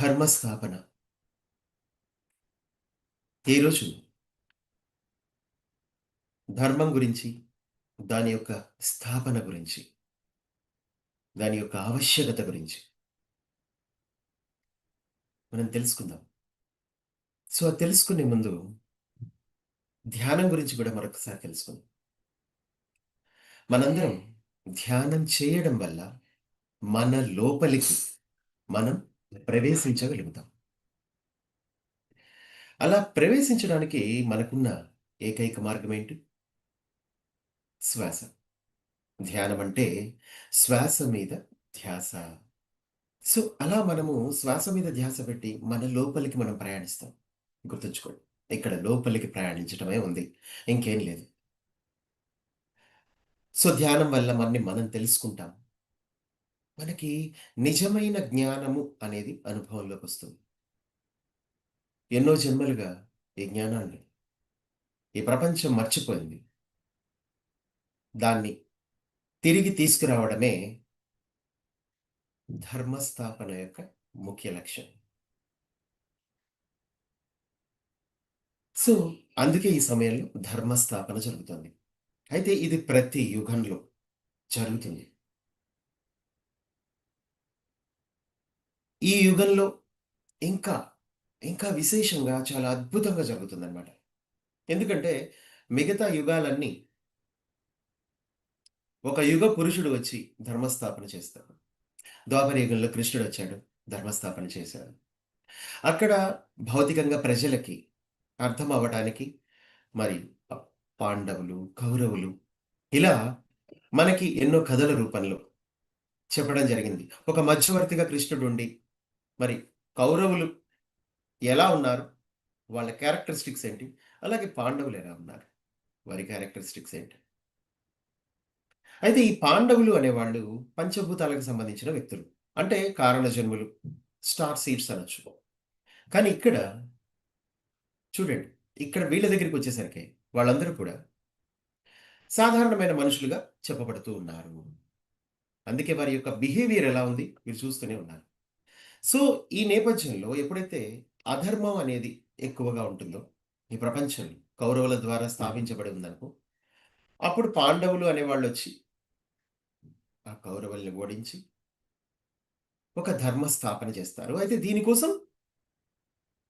ధర్మస్థాపన. ఈరోజు ధర్మం గురించి, దాని యొక్క స్థాపన గురించి, దాని యొక్క ఆవశ్యకత గురించి మనం తెలుసుకుందాం. అది తెలుసుకునే ముందు ధ్యానం గురించి కూడా మరొకసారి తెలుసుకుందాం. మనందరం ధ్యానం చేయడం వల్ల మన లోపలికి మనం ప్రవేశించగలుగుతాం. అలా ప్రవేశించడానికి మనకున్న ఏకైక మార్గం ఏంటి? శ్వాస. ధ్యానం అంటే శ్వాస మీద ధ్యాస. అలా మనము శ్వాస మీద ధ్యాస పెట్టి మన లోపలికి మనం ప్రయాణిస్తాం. గుర్తుంచుకోండి. ఇక్కడ లోపలికి ప్రయాణించటమే ఉంది. ఇంకేం లేదు. ధ్యానం వల్ల మనం తెలుసుకుంటాం. మనకి నిజమైన జ్ఞానము అనేది అనుభవంలోకొస్తుంది. ఎన్నో జన్మలుగా ఈ జ్ఞానాన్ని ఈ ప్రపంచం మర్చిపోయింది. దాన్ని తిరిగి తీసుకురావడమే ధర్మస్థాపన యొక్క ముఖ్య లక్ష్యం. సో, అందుకే ఈ సమయంలో ధర్మస్థాపన జరుగుతుంది. అయితే ఇది ప్రతి యుగంలో జరుగుతుంది. ఈ యుగంలో ఇంకా, ఇంకా విశేషంగా చాలా అద్భుతంగా జరుగుతుందనమాట. ఎందుకంటే మిగతా యుగాలన్నీ ఒక యుగ పురుషుడు వచ్చి ధర్మస్థాపన చేస్తాడు. ద్వాపర యుగంలో కృష్ణుడొచ్చాడు, ధర్మస్థాపన చేశాడు. అక్కడ భౌతికంగా ప్రజలకి అర్థం అవ్వటానికి మరి పాండవులు, కౌరవులు ఇలా మనకి ఎన్నో కథల రూపంలో చెప్పడం జరిగింది. ఒక మధ్యవర్తిగా కృష్ణుడుండి, మరి కౌరవులు ఎలా ఉన్నారు? వాళ్ళ క్యారెక్టరిస్టిక్స్ ఏంటి? అలాగే పాండవులు ఎలా ఉన్నారు? వారి క్యారెక్టరిస్టిక్స్ ఏంటి? అయితే ఈ పాండవులు అనేవాళ్ళు పంచభూతాలకు సంబంధించిన వ్యక్తులు. అంటే కారణజన్ములు, స్టార్ సీడ్స్ అనొచ్చు. కానీ ఇక్కడ చూడండి, ఇక్కడ వీళ్ళ దగ్గరికొచ్చేసరికి వాళ్ళందరూ కూడా సాధారణమైన మనుషులుగా చెప్పబడుతూ ఉన్నారు. అందుకే వారి యొక్క బిహేవియర్ ఎలా ఉంది మీరు చూస్తూనే ఉన్నారు. సో, ఈ నేపథ్యంలో ఎప్పుడైతే అధర్మం అనేది ఎక్కువగా ఉంటుందో, ఈ ప్రపంచంలో కౌరవుల ద్వారా స్థాపించబడి ఉందనుకో, అప్పుడు పాండవులు అనేవాళ్ళొచ్చి ఆ కౌరవుల్ని ఓడించి ఒక ధర్మ స్థాపన చేస్తారు. అయితే దీనికోసం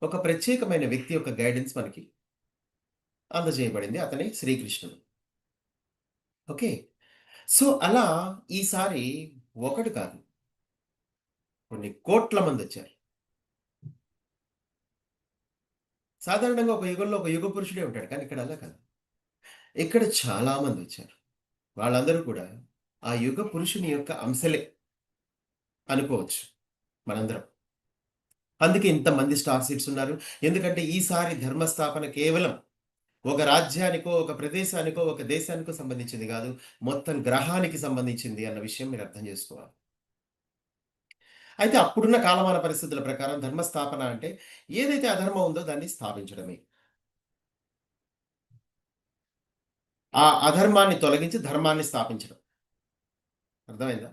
ఒక ప్రత్యేకమైన వ్యక్తి యొక్క గైడెన్స్ మనకి అందజేయబడింది. అతనే శ్రీకృష్ణుడు. ఓకే. అలా ఈసారి ఒకడు కాదు, కొన్ని కోట్ల మందొచ్చారు. సాధారణంగా ఒక యుగంలో ఒక యుగ పురుషుడే ఉంటాడు. కానీ ఇక్కడ అలా కాదు. ఇక్కడ చాలా మందొచ్చారు. వాళ్ళందరూ కూడా ఆ యుగ పురుషుని యొక్క అంశలే అనుకోవచ్చు మనందరం. అందుకే ఇంతమంది స్టార్ సీడ్స్ ఉన్నారు. ఎందుకంటే ఈసారి ధర్మస్థాపన కేవలం ఒక రాజ్యానికో, ఒక ప్రదేశానికో, ఒక దేశానికో సంబంధించింది గాదు. మొత్తం గ్రహానికి సంబంధించింది అన్న విషయం మీరు అర్థం జేసుకోవాలి. అయితే అప్పుడున్న కాలమాన పరిస్థితుల ప్రకారం ధర్మస్థాపన అంటే ఏదైతే అధర్మం ఉందో దాన్ని స్థాపించడమే. ఆ అధర్మాన్ని తొలగించి ధర్మాన్ని స్థాపించడం. అర్థమైందా?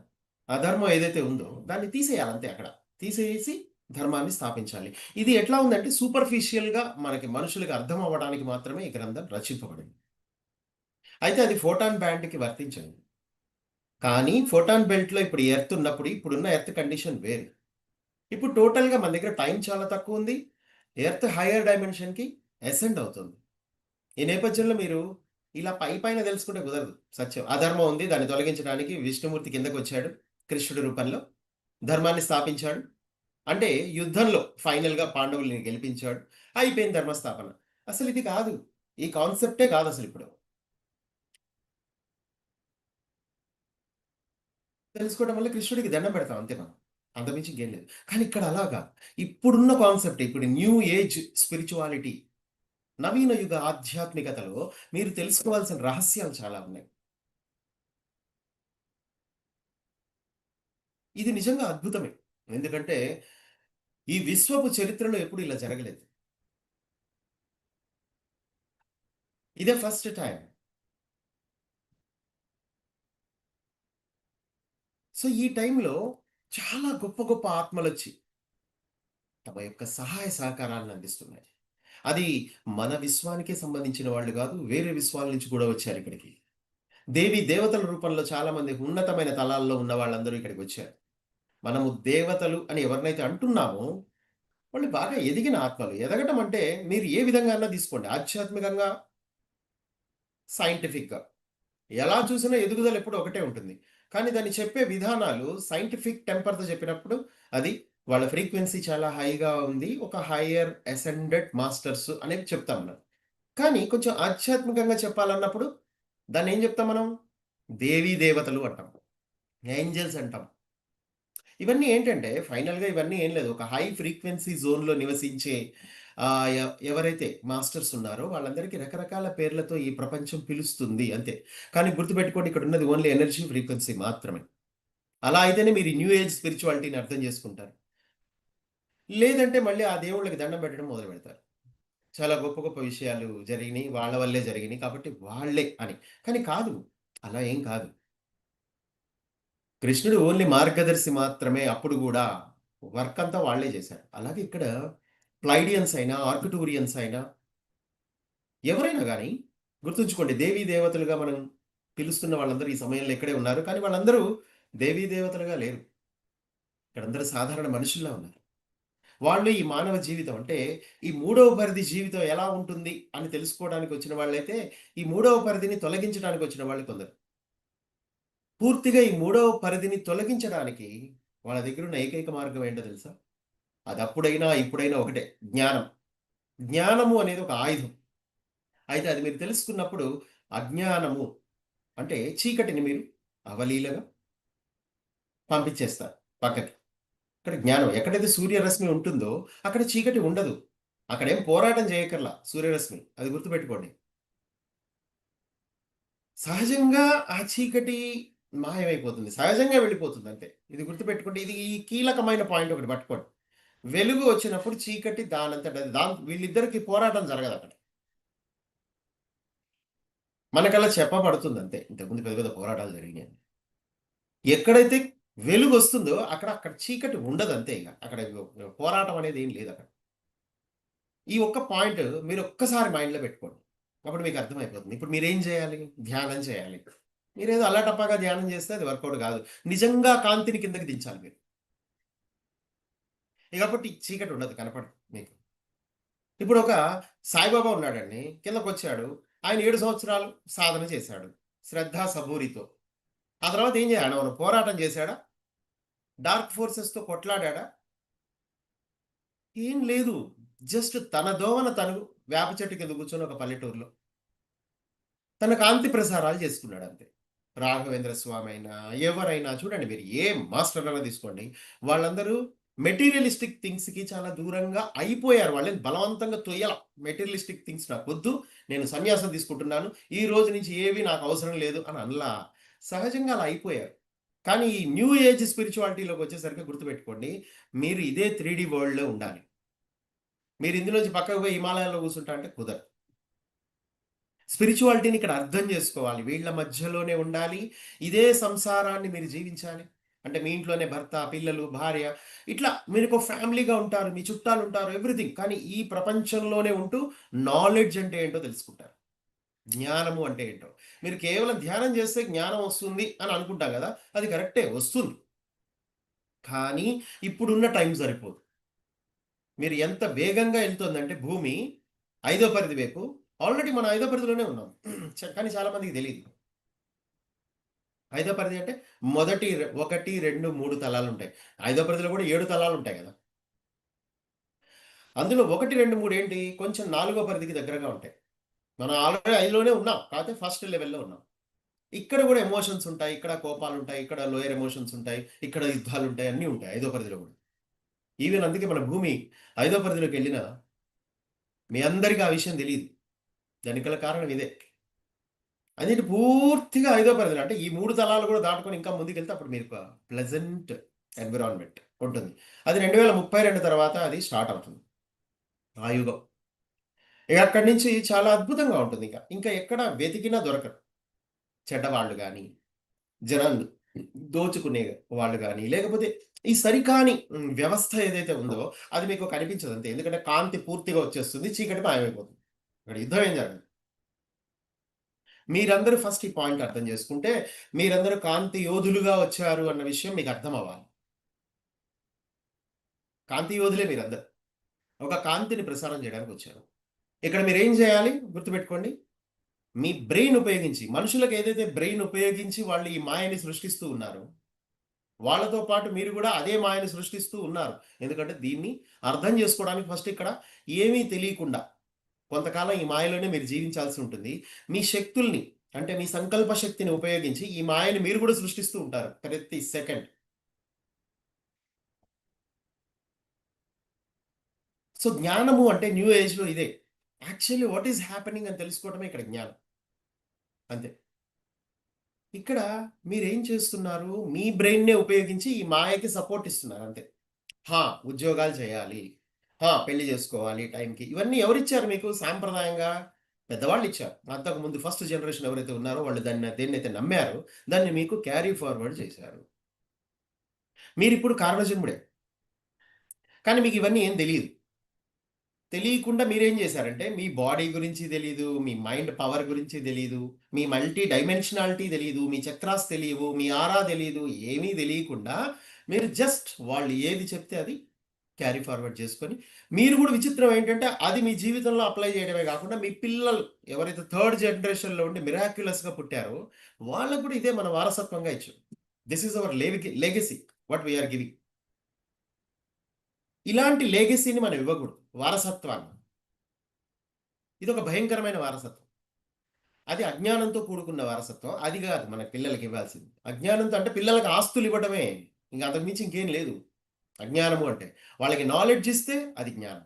అధర్మం ఏదైతే ఉందో దాన్ని తీసేయాలి అంతే అక్కడ. తీసేసి ధర్మాన్ని స్థాపించాలి. ఇది ఎట్లా ఉందంటే సూపర్ఫిషియల్‌గా మనకి మనుషులకి అర్థం అవ్వడానికి మాత్రమే ఈ గ్రంథం రచింపబడింది. అయితే అది ఫోటాన్ బ్యాండ్‌కి వర్తించదు. కానీ ఫోటాన్ బెల్ట్‌లో ఇప్పుడు ఎర్త్ ఉన్నప్పుడు ఇప్పుడున్న ఎర్త్ కండిషన్ వేరు. ఇప్పుడు టోటల్‌గా మన దగ్గర టైం చాలా తక్కువుంది. ఎర్త్ హైయర్ డైమెన్షన్‌కి అసెండ్ అవుతుంది. ఈ నేపథ్యంలో మీరు ఇలా పైపైన తెలుసుకుంటే కుదరదు సత్యం. అధర్మం ఉంది. దాన్ని తొలగించడానికి విష్ణుమూర్తి కిందకొచ్చాడు కృష్ణుడి రూపంలో. ధర్మాన్ని స్థాపించాడు. అంటే యుద్ధంలో ఫైనల్‌గా పాండవుల్ని గెలిపించాడు. అయిపోయింది ధర్మస్థాపన. అసలిది కాదు. ఈ కాన్సెప్టే కాదసలిప్పుడు. తెలుసుకోవడం వల్ల కృష్ణుడికి దండం పెడతాం అంతే మనం. అంతకుమించి ఇంకేం లేదు. కానీ ఇక్కడ అలా కాదు. ఇప్పుడున్న కాన్సెప్ట్ ఇప్పుడు న్యూ ఏజ్ స్పిరిచువాలిటీ, నవీన యుగ ఆధ్యాత్మికతలో మీరు తెలుసుకోవాల్సిన రహస్యాలు చాలా ఉన్నాయి. ఇది నిజంగా అద్భుతమే. ఎందుకంటే ఈ విశ్వపు చరిత్రలో ఎప్పుడు ఇలా జరగలేదు. ఇదే ఫస్ట్ టైమ్. ఈ టైంలో చాలా గొప్ప గొప్ప ఆత్మలొచ్చి తమ యొక్క సహాయ సహకారాలను అందిస్తున్నాయి. అది మన విశ్వానికే సంబంధించిన వాళ్ళు గాదు. వేరే విశ్వాల నుంచి కూడా వచ్చారిక్కడికి. దేవీ దేవతల రూపంలో చాలామంది ఉన్నతమైన తలాల్లో ఉన్న వాళ్ళందరూ ఇక్కడికొచ్చారు. మనము దేవతలు అని ఎవరినైతే అంటున్నామో, వాళ్ళు బాగా ఎదిగిన ఆత్మలు. ఎదగటం అంటే మీరు ఏ విధంగా అన్నా తీసుకోండి. ఆధ్యాత్మికంగా, సైంటిఫిక్‌గా. ఎలా చూసినా ఎదుగుదల ఎప్పుడు ఒకటే ఉంటుంది. కానీ దాన్ని చెప్పే విధానాలు సైంటిఫిక్ టెంపర్‌తో చెప్పినప్పుడు అది వాళ్ళ ఫ్రీక్వెన్సీ చాలా హైగా ఉంది. ఒక హైయర్ అసెండెడ్ మాస్టర్స్ అనేది చెప్తాం మనం. కానీ కొంచెం ఆధ్యాత్మికంగా చెప్పాలన్నప్పుడు దాన్నేం చెప్తాం మనం? దేవీ దేవతలు అంటాం. ఏంజెల్స్ అంటాం. ఇవన్నీ ఏంటంటే ఫైనల్‌గా ఇవన్నీ ఏం లేదు. ఒక హై ఫ్రీక్వెన్సీ జోన్‌లో నివసించే ఎవరైతే మాస్టర్స్ ఉన్నారో వాళ్ళందరికీ రకరకాల పేర్లతో ఈ ప్రపంచం పిలుస్తుంది అంతే. కానీ గుర్తుపెట్టుకోండి ఇక్కడున్నది ఓన్లీ ఎనర్జీ ఫ్రీక్వెన్సీ మాత్రమే. అలా అయితేనే మీరు ఈ న్యూ ఏజ్ స్పిరిచువాలిటీని అర్థం చేసుకుంటారు. లేదంటే మళ్ళీ ఆ దేవుళ్ళకి దండం పెట్టడం మొదలుపెడతారు. చాలా గొప్ప గొప్ప విషయాలు జరిగినియి. వాళ్ళ వల్లే జరిగినియి. కాబట్టి వాళ్ళే అని. కానీ కాదు. అలా ఏం కాదు. కృష్ణుడు ఓన్లీ మార్గదర్శి మాత్రమే. అప్పుడు గూడా వర్క్ అంతా వాళ్ళే జేశారు. అలాగే ఇక్కడ ప్లైడియన్స్ అయినా, ఆర్కిటూరియన్స్ అయినా ఎవరైనా గాని గుర్తుంచుకోండి దేవీ దేవతలుగా మనం పిలుస్తున్న వాళ్ళందరూ ఈ సమయంలో ఇక్కడే ఉన్నారు. కానీ వాళ్ళందరూ దేవీ దేవతలుగా లేరు. ఇక్కడందరూ సాధారణ మనుషుల్లా ఉన్నారు. వాళ్ళు ఈ మానవ జీవితం అంటే ఈ మూడవ పరిధి జీవితం ఎలా ఉంటుంది అని తెలుసుకోవడానికి వచ్చిన వాళ్ళైతే, ఈ మూడవ పరిధిని తొలగించడానికి వచ్చిన వాళ్ళు కొందరు. పూర్తిగా ఈ మూడవ పరిధిని తొలగించడానికి వాళ్ళ దగ్గరున్న ఏకైక మార్గం ఏంటో తెలుసా? అది అప్పుడైనా, ఇప్పుడైనా ఒకటే జ్ఞానం. జ్ఞానము అనేది ఒక ఆయుధం. అయితే అది మీరు తెలుసుకున్నప్పుడు అజ్ఞానము అంటే చీకటిని మీరు అవలీలగా పంపించేస్తారు పక్కకి. ఇక్కడ జ్ఞానం ఎక్కడైతే సూర్యరశ్మి ఉంటుందో అక్కడ చీకటి ఉండదు. అక్కడేం పోరాటం చేయక్కర్లా సూర్యరశ్మి. అది గుర్తుపెట్టుకోండి. సహజంగా ఆ చీకటి మాయమైపోతుంది. సహజంగా వెళ్ళిపోతుంది అంతే. ఇది గుర్తుపెట్టుకోండి. ఇది ఈ కీలకమైన పాయింట్ ఒకటి పట్టుకోండి. వెలుగు వచ్చినప్పుడు చీకటి దానంతట అది వీళ్ళిద్దరికీ పోరాటం జరగదక్కడ. మనకలా చెప్పబడుతుందంతే. ఇంతకుముందు పెద్ద పెద్ద పోరాటాలు జరిగినాయని. ఎక్కడైతే వెలుగొస్తుందో అక్కడ చీకటి ఉండదంతే ఇగ. అక్కడ పోరాటం అనేది ఏం లేదక్కడ. ఈ ఒక్క పాయింట్ మీరొక్కసారి మైండ్‌లో పెట్టుకోండి. అప్పుడు మీకు అర్థమైపోతుంది. ఇప్పుడు మీరేం చేయాలి? ధ్యానం చేయాలి. మీరేదో అల్లాటప్పగా ధ్యానం చేస్తే అది వర్కౌట్ కాదు. నిజంగా కాంతిని కిందకి దించాలి మీరు. ఇక అప్పుడు చీకటి ఉండదు కనపడదు మీకు. ఇప్పుడొక సాయిబాబా ఉన్నాడండి. కిందకొచ్చాడు. ఆయన 7 సంవత్సరాలు సాధన చేశాడు. శ్రద్ధ, సబూరితో. ఆ తర్వాత ఏం చేయాలి? ఏమన్నా పోరాటం చేశాడా? డార్క్ ఫోర్సెస్‌తో కొట్లాడాడా? ఏం లేదు. జస్ట్ తన దోవన తను వేప చెట్టు కింద కూర్చొని ఒక పల్లెటూరులో తన కాంతి ప్రసారాలు చేసుకున్నాడంతే. రాఘవేంద్ర స్వామి అయినా, ఎవరైనా చూడండి మీరు ఏ మాస్టర్‌నైనా తీసుకోండి. వాళ్ళందరూ మెటీరియలిస్టిక్ థింగ్స్‌కి చాలా దూరంగా అయిపోయారు. వాళ్ళని బలవంతంగా తొయ్యాల. మెటీరియలిస్టిక్ థింగ్స్ నాకొద్దు. నేను సన్యాసం తీసుకుంటున్నాను. ఈ రోజు నుంచి ఏవి నాకు అవసరం లేదు అని అనలా. సహజంగా అలా అయిపోయారు. కానీ ఈ న్యూ ఏజ్ స్పిరిచువాలిటీలోకొచ్చేసరికి గుర్తుపెట్టుకోండి. మీరు ఇదే 3 వరల్డ్‌లో ఉండాలి. మీరు ఇందులోంచి పక్కకు పోయి హిమాలయాల్లో కూర్చుంటా అంటే కుదరదు. స్పిరిచువాలిటీని ఇక్కడ అర్థం చేసుకోవాలి. వీళ్ళ మధ్యలోనే ఉండాలి. ఇదే సంసారాన్ని మీరు జీవించాలి. అంటే మీ ఇంట్లోనే భర్త, పిల్లలు, భార్య ఇట్లా మీరొక ఫ్యామిలీగా ఉంటారు. మీ చుట్టాలుంటారు. ఎవ్రీథింగ్. కానీ ఈ ప్రపంచంలోనే ఉంటూ నాలెడ్జ్ అంటే ఏంటో తెలుసుకుంటారు. జ్ఞానము అంటే ఏంటో. మీరు కేవలం ధ్యానం చేస్తే జ్ఞానం వస్తుంది అని అనుకుంటాం గదా! అది కరెక్టే వస్తుంది. కానీ ఇప్పుడున్న టైం సరిపోదు. మీరు ఎంత వేగంగా ఎళ్తోందంటే భూమి ఐదో పరిధి వైపు ఆల్రెడీ మనం ఐదో పరిధిలోనే ఉన్నాం. కానీ చాలా మందికి తెలీదు. ఐదో పరిధి అంటే మొదటి 1, 2, 3 తలాలుంటాయి. ఐదో పరిధిలో కూడా 7 తలాలుంటాయి గదా! అందులో 1, 2, 3 ఏంటి కొంచెం నాలుగో పరిధికి దగ్గరగా ఉంటాయి. మనం ఆల్రెడీ 5లోనే ఉన్నాం. కాకపోతే ఫస్ట్ లెవెల్‌లో ఉన్నాం. ఇక్కడ గూడా ఎమోషన్స్ ఉంటాయి. ఇక్కడ కోపాలుంటాయి. ఇక్కడ లోయర్ ఎమోషన్స్ ఉంటాయి. ఇక్కడ యుద్ధాలుంటాయి. అన్నీ ఉంటాయి ఐదో పరిధిలో గూడా. ఈవెన్ అందుకే మన భూమి ఐదో పరిధిలోకెళ్ళినా మీ అందరికి ఆ విషయం తెలీదు. దానికి గల కారణం ఇదే. అదేంటి పూర్తిగా ఐదో పరిధిలో అంటే ఈ 3 తలాలు కూడా దాటుకొని ఇంకా ముందుకెళ్తే అప్పుడు మీకు ప్లెజెంట్ ఎన్విరాన్మెంట్ ఉంటుంది. అది 2032 తర్వాత అది స్టార్ట్ అవుతుంది. ఆ యుగం. ఇక అక్కడి నుంచి చాలా అద్భుతంగా ఉంటుంది ఇంకా. ఇంకా ఎక్కడ వెతికినా దొరకరు. చెడ్డవాళ్ళు గాని, జనాలు దోచుకునే వాళ్ళు గాని, లేకపోతే ఈ సరికాని వ్యవస్థ ఏదైతే ఉందో అది మీకు కనిపించదు అంతే. ఎందుకంటే కాంతి పూర్తిగా వచ్చేస్తుంది. చీకటి మాయమైపోతుంది. ఇక్కడ యుద్ధం ఏం జరగదు. మీరందరూ ఫస్ట్ ఈ పాయింట్ అర్థం చేసుకుంటే, మీరందరూ కాంతి యోధులుగా వచ్చారు అన్న విషయం మీకు అర్థం అవ్వాలి. కాంతి యోధులే మీరందరూ. ఒక కాంతిని ప్రసారం చేయడానికి వచ్చారు. ఇక్కడ మీరేం చేయాలి గుర్తుపెట్టుకోండి. మీ బ్రెయిన్ ఉపయోగించి మనుషులకు ఏదైతే బ్రెయిన్ ఉపయోగించి వాళ్ళు ఈ మాయని సృష్టిస్తూ ఉన్నారో, వాళ్ళతో పాటు మీరు కూడా అదే మాయని సృష్టిస్తూ ఉన్నారు. ఎందుకంటే దీన్ని అర్థం చేసుకోవడానికి ఫస్ట్ ఇక్కడ ఏమీ తెలియకుండా కొంతకాలం ఈ మాయలోనే మీరు జీవించాల్సి ఉంటుంది. మీ శక్తుల్ని అంటే మీ సంకల్ప శక్తిని ఉపయోగించి ఈ మాయని మీరు కూడా సృష్టిస్తూ ఉంటారు ప్రతి సెకండ్. సో, జ్ఞానము అంటే న్యూ ఏజ్‌లో ఇదే. యాక్చువల్లీ వాట్ ఈస్ హ్యాపెనింగ్ అని తెలుసుకోవడమే ఇక్కడ జ్ఞానం. అంతే. ఇక్కడ మీరేం చేస్తున్నారు? మీ బ్రెయిన్‌నే ఉపయోగించి ఈ మాయకి సపోర్ట్ ఇస్తున్నారు అంతే. హా! ఉద్యోగాలు చేయాలి. పెళ్లి చేసుకోవాలి టైంకి. ఇవన్నీ ఎవరిచ్చారు మీకు సాంప్రదాయంగా? పెద్దవాళ్ళిచ్చారు. అంతకుముందు ఫస్ట్ జనరేషన్ ఎవరైతే ఉన్నారో వాళ్ళు దేన్నైతే నమ్మారో దాన్ని మీకు క్యారీ ఫార్వర్డ్ చేశారు. మీరిప్పుడు కారణజన్ముడే. కానీ మీకు ఇవన్నీ ఏం తెలీదు. తెలియకుండా మీరేం చేశారంటే, మీ బాడీ గురించి తెలీదు, మీ మైండ్ పవర్ గురించి తెలీదు, మీ మల్టీ డైమెన్షనాలిటీ తెలీదు, మీ చక్రాస్ తెలియవు, మీ ఆరా తెలీదు, ఏమీ తెలియకుండా మీరు జస్ట్ వాళ్ళు ఏది చెప్తే అది క్యారీ ఫార్వర్డ్ చేసుకొని, మీరు కూడా విచిత్రం ఏంటంటే, అది మీ జీవితంలో అప్లై చేయడమే కాకుండా, మీ పిల్లలు ఎవరైతే థర్డ్ జనరేషన్‌లో ఉండి మిరాక్యులస్‌గా పుట్టారో, వాళ్ళకి కూడా ఇదే మన వారసత్వంగా ఇచ్చాం. This is our legacy what we are giving. ఇలాంటి లెగసీని మనం ఇవ్వకూడదు. వారసత్వాన్ని. ఇదొక భయంకరమైన వారసత్వం. అది అజ్ఞానంతో కూడుకున్న వారసత్వం. అది గాదు మన పిల్లలకి ఇవ్వాల్సింది. అజ్ఞానంతో అంటే పిల్లలకి ఆస్తులు ఇవ్వడమే. ఇంక అంతకు మించి ఇంకేం లేదు. అజ్ఞానము అంటే. వాళ్ళకి నాలెడ్జ్ ఇస్తే అది జ్ఞానం.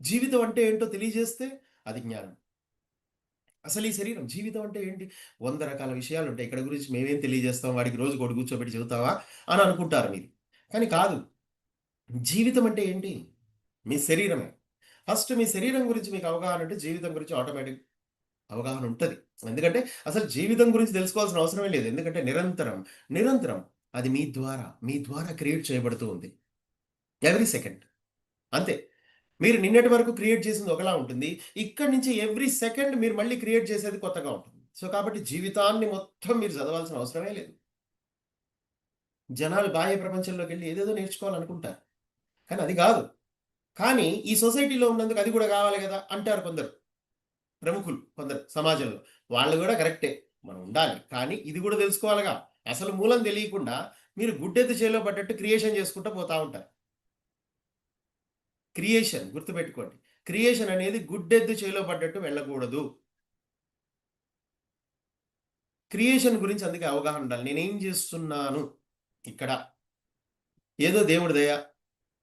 జీవితం అంటే ఏంటో తెలియజేస్తే అది జ్ఞానం. అసలు ఈ శరీరం జీవితం అంటే ఏంటి? 100 రకాల విషయాలుంటాయి. ఇక్కడ గురించి మేమేం తెలియజేస్తాం, వాడికి రోజుకోటి కూర్చోబెట్టి చెబుతావా అని అనుకుంటారు మీరు. కానీ కాదు. జీవితం అంటే ఏంటి? మీ శరీరమే. ఫస్ట్ మీ శరీరం గురించి మీకు అవగాహన ఉంటే జీవితం గురించి ఆటోమేటిక్ అవగాహన ఉంటది. ఎందుకంటే అసలు జీవితం గురించి తెలుసుకోవాల్సిన అవసరమే లేదు. ఎందుకంటే నిరంతరం అది మీ ద్వారా క్రియేట్ చేయబడుతూ ఉంది. Every second. అంతే. మీరు నిన్నటి వరకు క్రియేట్ చేసింది ఒకలా ఉంటుంది. ఇక్కడి నుంచి ఎవ్రీ సెకండ్ మీరు మళ్ళీ క్రియేట్ చేసేది కొత్తగా ఉంటుంది. సో, కాబట్టి జీవితాన్ని మొత్తం మీరు చదవాల్సిన అవసరమే లేదు. జనాలు బాహ్య ప్రపంచంలోకెళ్ళి ఏదేదో నేర్చుకోవాలనుకుంటారు. కానీ అది గాదు. కానీ ఈ సొసైటీలో ఉన్నందుకు అది కూడా కావాలి గదా! అంటారు కొందరు. ప్రముఖులు కొందరు సమాజంలో. వాళ్ళు గూడా కరెక్టే. మనం ఉండాలి. కానీ ఇది గూడా తెలుసుకోవాలిగా. అసలు మూలం తెలియకుండా మీరు గుడ్డెద్దు చేలో పడ్డట్టు క్రియేషన్ చేసుకుంటూ పోతా ఉంటారు. క్రియేషన్ గుర్తుపెట్టుకోండి. క్రియేషన్ అనేది గుడ్డెద్దు చేలో పడ్డట్టు వెళ్ళకూడదు. క్రియేషన్ గురించి అందుకే అవగాహన ఉండాలి. నేనేం చేస్తున్నాను ఇక్కడ? ఏదో దేవుడి దయ,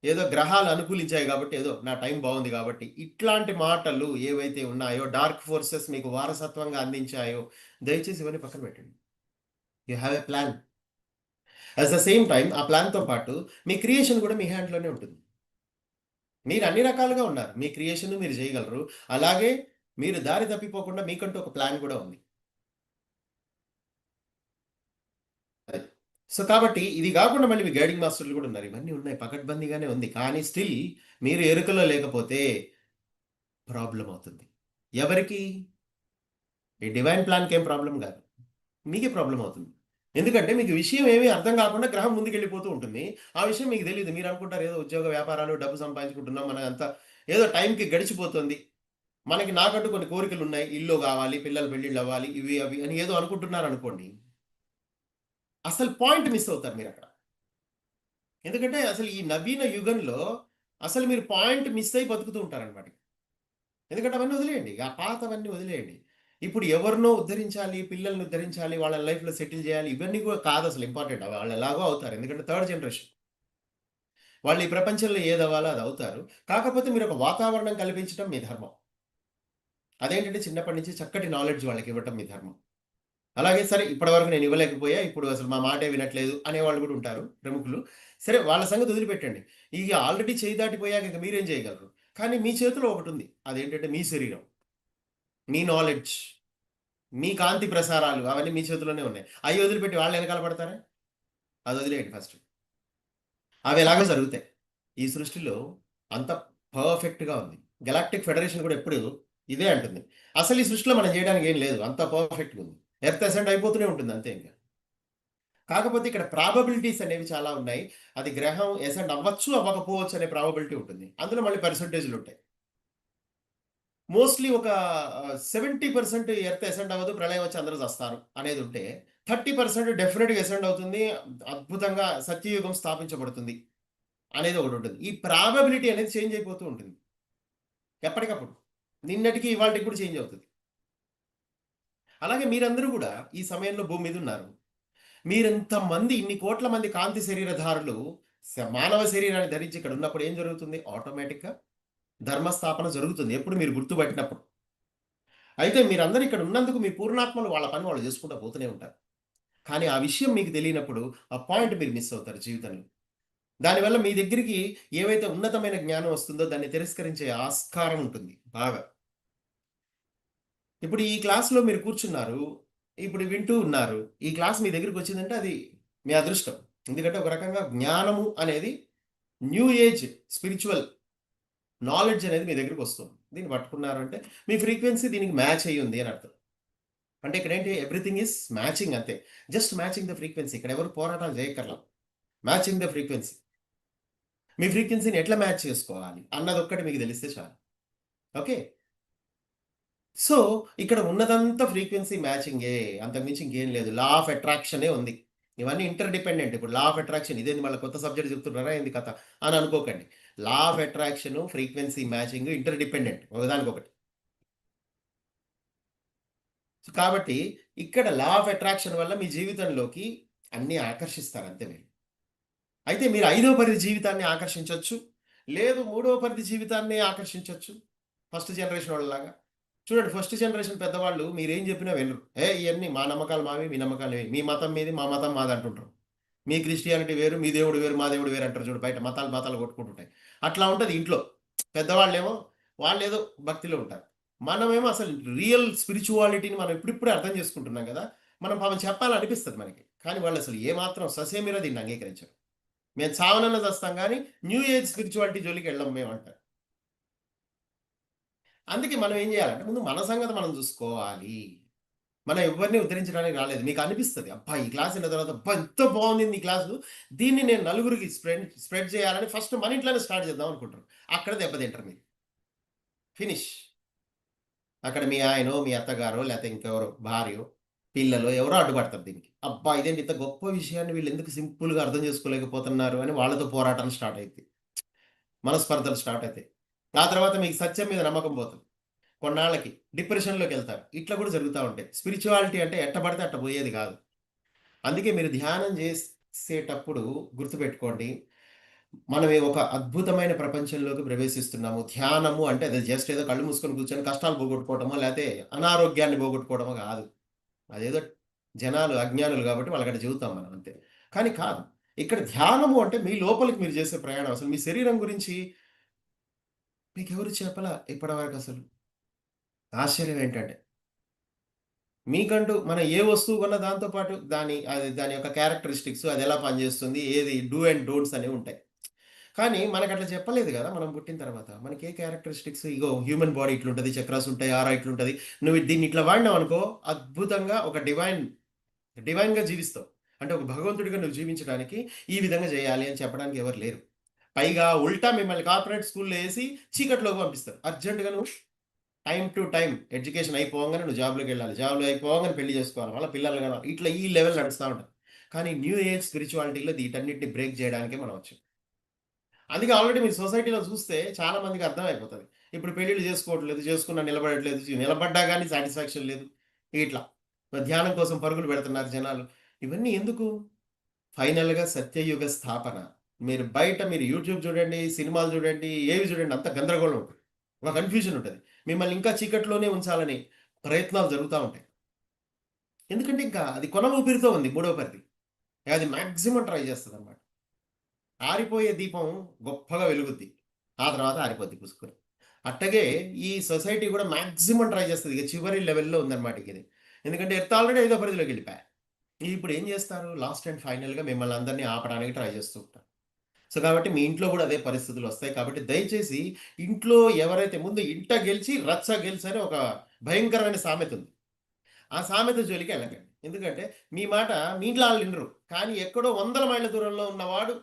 ఏదో గ్రహాలు అనుకూలించాయి కాబట్టి, ఏదో నా టైం బావుంది కాబట్టి, ఇట్లాంటి మాటలు ఏవైతే ఉన్నాయో, డార్క్ ఫోర్సెస్ మీకు వారసత్వంగా అందించాయో, దయచేసి ఇవన్నీ పక్కన పెట్టండి. You have a plan. At the same time ఆ ప్లాన్‌తో పాటు మీ క్రియేషన్ కూడా మీ హ్యాండ్‌లోనే ఉంటుంది. మీరు అన్ని రకాలుగా ఉన్నారు. మీ క్రియేషన్ మీరు చేయగలరు. అలాగే మీరు దారి తప్పిపోకుండా మీకంటూ ఒక ప్లాన్ కూడా ఉంది. అది. సో, కాబట్టి ఇది గాకుండా మళ్ళీ మీ గైడింగ్ మాస్టర్‌లు గూడా ఉన్నారు. ఇవన్నీ ఉన్నాయి. పకడ్బందీగానే ఉంది. కానీ స్టిల్ మీరు ఎరుకలో లేకపోతే ప్రాబ్లమ్ అవుతుంది. ఎవరికి? ఈ డివైన్ ప్లాన్‌కేం ప్రాబ్లమ్ గాదు. మీకే ప్రాబ్లమ్ అవుతుంది. ఎందుకంటే మీకు విషయం ఏమి అర్థం కాకుండా గ్రహం ముందుకెళ్ళిపోతూ ఉంటుంది. ఆ విషయం మీకు తెలీదు. మీరనుకుంటారు ఏదో ఉద్యోగ, వ్యాపారాలు, డబ్బు సంపాదించుకుంటున్నాం. మనదంతా ఏదో టైంకి గడిచిపోతుంది. నాకంటూ కొన్ని కోరికలున్నాయి. ఇల్లు గావాలి, పిల్లల పెళ్ళిళ్ళవ్వాలి, ఇవి, అవి అని ఏదో అనుకుంటున్నారనుకోండి. అసలు పాయింట్ మిస్ అవుతారు మీరక్కడ. ఎందుకంటే అసలు ఈ నవీన యుగంలో అసలు మీరు పాయింట్ మిస్ అయ్యి బతుకుతూ ఉంటారనమాట. ఎందుకంటే అవన్నీ వదిలేయండి. ఆ పాతవన్నీ వదిలేయండి. ఇప్పుడు ఎవరినో ఉద్ధరించాలి, పిల్లల్ని ఉద్ధరించాలి, వాళ్ళ లైఫ్‌లో సెటిల్ చేయాలి. ఇవన్నీ కూడా కాదసలు ఇంపార్టెంట్. వాళ్ళు ఎలాగో అవుతారు. ఎందుకంటే థర్డ్ జనరేషన్. వాళ్ళు ఈ ప్రపంచంలో ఏదవ్వాలో అది అవుతారు. కాకపోతే మీరొక వాతావరణం కల్పించడం మీ ధర్మం. అదేంటంటే చిన్నప్పటి నుంచి చక్కటి నాలెడ్జ్ వాళ్ళకివ్వటం మీ ధర్మం. అలాగే సరే ఇప్పటివరకు నేను ఇవ్వలేకపోయా. ఇప్పుడు అసలు మా మాటే వినట్లేదు అనేవాళ్ళు కూడా ఉంటారు ప్రముఖులు. సరే వాళ్ళ సంగతి వదిలిపెట్టండి. ఇగ ఆల్రెడీ చేయి దాటిపోయాక ఇంక మీరేం చేయగలరు? కానీ మీ చేతిలో ఒకటుంది. అదేంటంటే మీ శరీరం. మీ నాలెడ్జ్, మీ కాంతి ప్రసారాలు అవన్నీ మీ చేతిలోనే ఉన్నాయి. అయి వదిలిపెట్టి వాళ్ళు ఎనకాల పడతారా? అది వదిలేయండి ఫస్ట్. అవి ఎలాగో జరుగుతాయి. ఈ సృష్టిలో అంత పర్ఫెక్ట్‌గా ఉంది. గెలాక్టిక్ ఫెడరేషన్ కూడా ఎప్పుడు ఇదే అంటుంది. అసలు ఈ సృష్టిలో మనం చేయడానికి ఏం లేదు. అంత పర్ఫెక్ట్‌గా ఉంది. ఎర్త్ అసెండ్ అయిపోతూనే ఉంటుంది అంతే ఇంక. కాకపోతే ఇక్కడ ప్రాబబిలిటీస్ అనేవి చాలా ఉన్నాయి. అది గ్రహం అసెండ్ అవ్వచ్చు, అవ్వకపోవచ్చు అనే ప్రాబబిలిటీ ఉంటుంది. అందులో మళ్ళీ పర్సెంటేజ్‌లుంటాయి. మోస్ట్‌లీ ఒక 70% ఎర్త్ అసెండ్ అవ్వదు. ప్రళయం వచ్చి అందరూ చస్తారు అనేదుంటే, 30% డెఫినిట్‌గా అసెండ్ అవుతుంది. అద్భుతంగా సత్యయుగం స్థాపించబడుతుంది అనేది ఒకటుంటుంది. ఈ ప్రాబబిలిటీ అనేది చేంజ్ అయిపోతూ ఉంటుంది. ఎప్పటికప్పుడు. నిన్నటికి ఇవాల్టికి కూడా చేంజ్ అవుతది. అలాగే మీరందరూ గూడా ఈ సమయంలో భూమి మీద ఉన్నారు. మీరింతమంది ఇన్ని కోట్ల మంది కాంతి శరీరధారులు మానవ శరీరాన్ని ధరించి ఇక్కడ ఉన్నప్పుడు ఏం జరుగుతుంది? ఆటోమేటిక్‌గా ధర్మస్థాపన జరుగుతుంది. ఎప్పుడు మీరు గుర్తుపట్టినప్పుడు. అయితే మీరందరూ ఇక్కడ ఉన్నందుకు మీ పూర్ణాత్మలు వాళ్ళ పని వాళ్ళు చేసుకుంటా పోతూనే ఉంటారు. కానీ ఆ విషయం మీకు తెలియనప్పుడు ఆ పాయింట్ మీరు మిస్ అవుతారు జీవితంలో. దానివల్ల మీ దగ్గరికి ఏవైతే ఉన్నతమైన జ్ఞానం వస్తుందో దాన్ని తిరస్కరించే ఆస్కారం ఉంటుంది బాగా. ఇప్పుడు ఈ క్లాస్‌లో మీరు కూర్చున్నారు. ఇప్పుడు వింటూ ఉన్నారు. ఈ క్లాస్ మీ దగ్గరికొచ్చిందంటే అది మీ అదృష్టం. ఎందుకంటే ఒక రకంగా జ్ఞానము అనేది న్యూ ఏజ్ స్పిరిచ్యువల్ నాలెడ్జ్ అనేది మీ దగ్గరికొస్తుంది. దీన్ని పట్టుకున్నారంటే మీ ఫ్రీక్వెన్సీ దీనికి మ్యాచ్ అయ్యుంది అని అర్థం. అంటే ఇక్కడేంటి ఎవ్రీథింగ్ ఈస్ మ్యాచింగ్ అంతే. Just matching the frequency. ఇక్కడ ఎవరు పోరాటాలు చేయక్కర్లా. Matching the frequency. మీ ఫ్రీక్వెన్సీని ఎట్లా మ్యాచ్ చేసుకోవాలి అన్నదొక్కటి మీకు తెలిస్తే చాలు. ఓకే. సో, ఇక్కడ ఉన్నదంతా ఫ్రీక్వెన్సీ మ్యాచింగే. అంతకు మించి ఇంకేం లేదు. లా ఆఫ్ అట్రాక్షనే ఉంది. ఇవన్నీ ఇంటర్ డిపెండెంట్. ఇప్పుడు లా ఆఫ్ అట్రాక్షన్ ఇదేంది మళ్ళా కొత్త సబ్జెక్ట్ చెప్తున్నారా ఏంది కథ అని అనుకోకండి. Law of attraction, frequency matching inter dependent ఒకదానికొకటి. కాబట్టి ఇక్కడ లా ఆఫ్ అట్రాక్షన్ వల్ల మీ జీవితంలోకి అన్నీ ఆకర్షిస్తారు అంతే మీరు. అయితే మీరు ఐదవ పరిధి జీవితాన్ని ఆకర్షించొచ్చు. లేదు మూడవ పరిధి జీవితాన్ని ఆకర్షించొచ్చు. ఫస్ట్ జనరేషన్ వాళ్ళలాగా. చూడండి ఫస్ట్ జనరేషన్ పెద్దవాళ్ళు మీరేం చెప్పినా వినరు. ఇయన్నీ మా నమ్మకాలు మావి, మీ నమ్మకాలు మీవి. మీ మతం మీది, మా మతం మాది అంటుంటారు. మీ క్రిస్టియానిటీ వేరు, మీ దేవుడు వేరు, మా దేవుడు వేరు అంటారు చూడు బయట మతాలు మతాలు కొట్టుకుంటుంటాయి. అట్లా ఉంటది ఇంట్లో. పెద్దవాళ్ళేమో వాళ్ళేదో భక్తిలో ఉంటారు. మనమేమో అసలు రియల్ స్పిరిచువాలిటీని మనం ఇప్పుడిప్పుడే అర్థం చేసుకుంటున్నాం గదా! మనం పాపం చెప్పాలనిపిస్తది మనకి. కానీ వాళ్ళసలు ఏమాత్రం ససేమిరా దీన్ని అంగీకరించరు. మేము చావనన్నా చస్తాం గానీ, న్యూ ఏజ్ స్పిరిచువాలిటీ జోలికెళ్ళం మేమంటారు. అందుకే మనం ఏం జేయాలంటే, ముందు మన సంగతి మనం జూసుకోవాలి. మనం ఎవ్వరిని ఉద్ధరించడానికి రాలేదు. మీకనిపిస్తది. అబ్బా! ఈ క్లాస్ ఇన్న తర్వాత అబ్బా! ఎంత బావుంది ఈ క్లాసు. దీన్ని నేను నలుగురికి స్ప్రెడ్ చేయాలని ఫస్ట్ మన ఇంట్లోనే స్టార్ట్ చేద్దాం అనుకుంటారు. అక్కడ దెబ్బతింటారు మీరు. ఫినిష్. అక్కడ మీ ఆయనో, మీ అత్తగారో లేతే ఇంకెవరో భార్యో, పిల్లలో ఎవరో అడ్డుపడతారు దీనికి. అబ్బా! ఇదేంటి ఇంత గొప్ప విషయాన్ని వీళ్ళెందుకు సింపుల్‌గా అర్థం చేసుకోలేకపోతున్నారు అని వాళ్ళతో పోరాటం స్టార్ట్ అయిద్ది. మనస్పర్ధలు స్టార్ట్ అయితాయి. ఆ తర్వాత మీకు సత్యం మీద నమ్మకం పోతది. కొన్నాళ్ళకి డిప్రెషన్‌లోకెళ్తారు. ఇట్లా కూడా జరుగుతా ఉంటాయి. స్పిరిచువాలిటీ అంటే ఎట్ట పడితే అట్ట పోయేది కాదు. అందుకే మీరు ధ్యానం చేసేటప్పుడు గుర్తుపెట్టుకోండి. మనం ఒక అద్భుతమైన ప్రపంచంలోకి ప్రవేశిస్తున్నాము. ధ్యానము అంటే అది జస్ట్ ఏదో కళ్ళు మూసుకొని కూర్చొని కష్టాలు పోగొట్టుకోవటమో, లేతే అనారోగ్యాన్ని పోగొట్టుకోవడమో కాదు. అదేదో జనాలు అజ్ఞానులు కాబట్టి వాళ్ళకట్ట చెబుతాం మనం అంతే. కానీ కాదు. ఇక్కడ ధ్యానము అంటే మీ లోపలికి మీరు చేసే ప్రయాణం. అసలు మీ శరీరం గురించి మీకెవరు చెప్పలా ఇప్పటివరకసలు. ఆశ్చర్యం ఏంటంటే మీకంటూ మనం ఏ వస్తువు కొన్నా దాంతో పాటు దాని యొక్క క్యారెక్టరిస్టిక్స్ అదెలా పనిచేస్తుంది, ఏది డూ అండ్ డోంట్స్ అనేవుంటాయి. కానీ మనకట్లా చెప్పలేదు గదా! మనం పుట్టిన తర్వాత. మనకే క్యారెక్టరిస్టిక్స్ ఇగో హ్యూమన్ బాడీ ఇట్లుంటది, చక్రాస్ ఉంటాయి, ఆరా ఇట్లుంటది. నువ్వు దీన్ని ఇట్లా వాడినావనుకో అద్భుతంగా ఒక డివైన్‌గా జీవిస్తావు. అంటే ఒక భగవంతుడిగా నువ్వు జీవించడానికి ఈ విధంగా జేయాలి అని చెప్పడానికి ఎవరు లేరు. పైగా ఉల్టా మిమ్మల్ని కార్పొరేట్ స్కూల్‌లో ఏసి చీకట్లోకి పంపిస్తారు. అర్జెంట్‌గా నువ్వు టైమ్ టు టైమ్ ఎడ్యుకేషన్ అయిపోవంగానే నువ్వు జాబ్‌లోకెళ్ళాలి. జాబ్‌లో అయిపోవంగానే పెళ్లి చేసుకోవాలి. మళ్ళా పిల్లలు కనాలి. ఇట్లా ఈ లెవెల్ నడుస్తా ఉంటది. కానీ న్యూ ఏజ్ స్పిరిచువాలిటీలో వీటన్నిటిని బ్రేక్ జేయడానికే మనం వచ్చాం. అందుకే ఆల్రెడీ మీరు సొసైటీలో చూస్తే చాలా మందికి అర్థమైపోతది. ఇప్పుడు పెళ్ళిళ్ళు చేసుకోవట్లేదు, చేసుకున్నా నిలబడట్లేదు, నిలబడ్డా గాని సాటిస్ఫాక్షన్ లేదు. ఇట్లా. ధ్యానం కోసం పరుగులు పెడుతున్నారు జనాలు. ఇవన్నీ ఎందుకు? ఫైనల్‌గా సత్యయుగ స్థాపన. మీరు యూట్యూబ్ చూడండి, సినిమాలు చూడండి, ఏవి చూడండి అంతా గందరగోళం ఉంటది. ఒక కన్‌ఫ్యూజన్ ఉంటది. మిమ్మల్ని ఇంకా చీకట్లోనే ఉంచాలని ప్రయత్నాలు జరుగుతా ఉంటాయి. ఎందుకంటే ఇంకా అది కొన ఊపిరితో ఉంది మూడో పరిధి. అది మాక్సిమం ట్రై చేస్తదనమాట. ఆరిపోయే దీపం గొప్పగా వెలుగుద్ది. ఆ తర్వాత ఆరిపోద్ది పుసుక్కుని. అట్టగే ఈ సొసైటీ గూడా మాక్సిమం ట్రై చేస్తది. ఇక చివరి లెవెల్‌లో ఉందనమాట ఇగిది. ఎందుకంటే ఎర్త్ ఆల్రెడీ ఐదో పరిధిలోకి వెళ్ళిపోయా. ఇప్పుడు ఏం చేస్తారు? లాస్ట్ అండ్ ఫైనల్‌గా మిమ్మల్ని అందరిని ఆపడానికి ట్రై చేస్తూ ఉంటారు. సో, కాబట్టి మీ ఇంట్లో కూడా అదే పరిస్థితులొస్తాయి. కాబట్టి దయచేసి ఇంట్లో ఎవరైతే ముందు ఇంట గెలిచి రచ్చ గెలిచని ఒక భయంకరమైన సామెతుంది. ఆ సామెత జోలికి ఎళ్ళకండి. ఎందుకంటే మీ మాట మీ ఇంట్లో ఆళ్ళు ఇనరు. కానీ ఎక్కడో వందల మైళ్ళ దూరంలో ఉన్నవాడు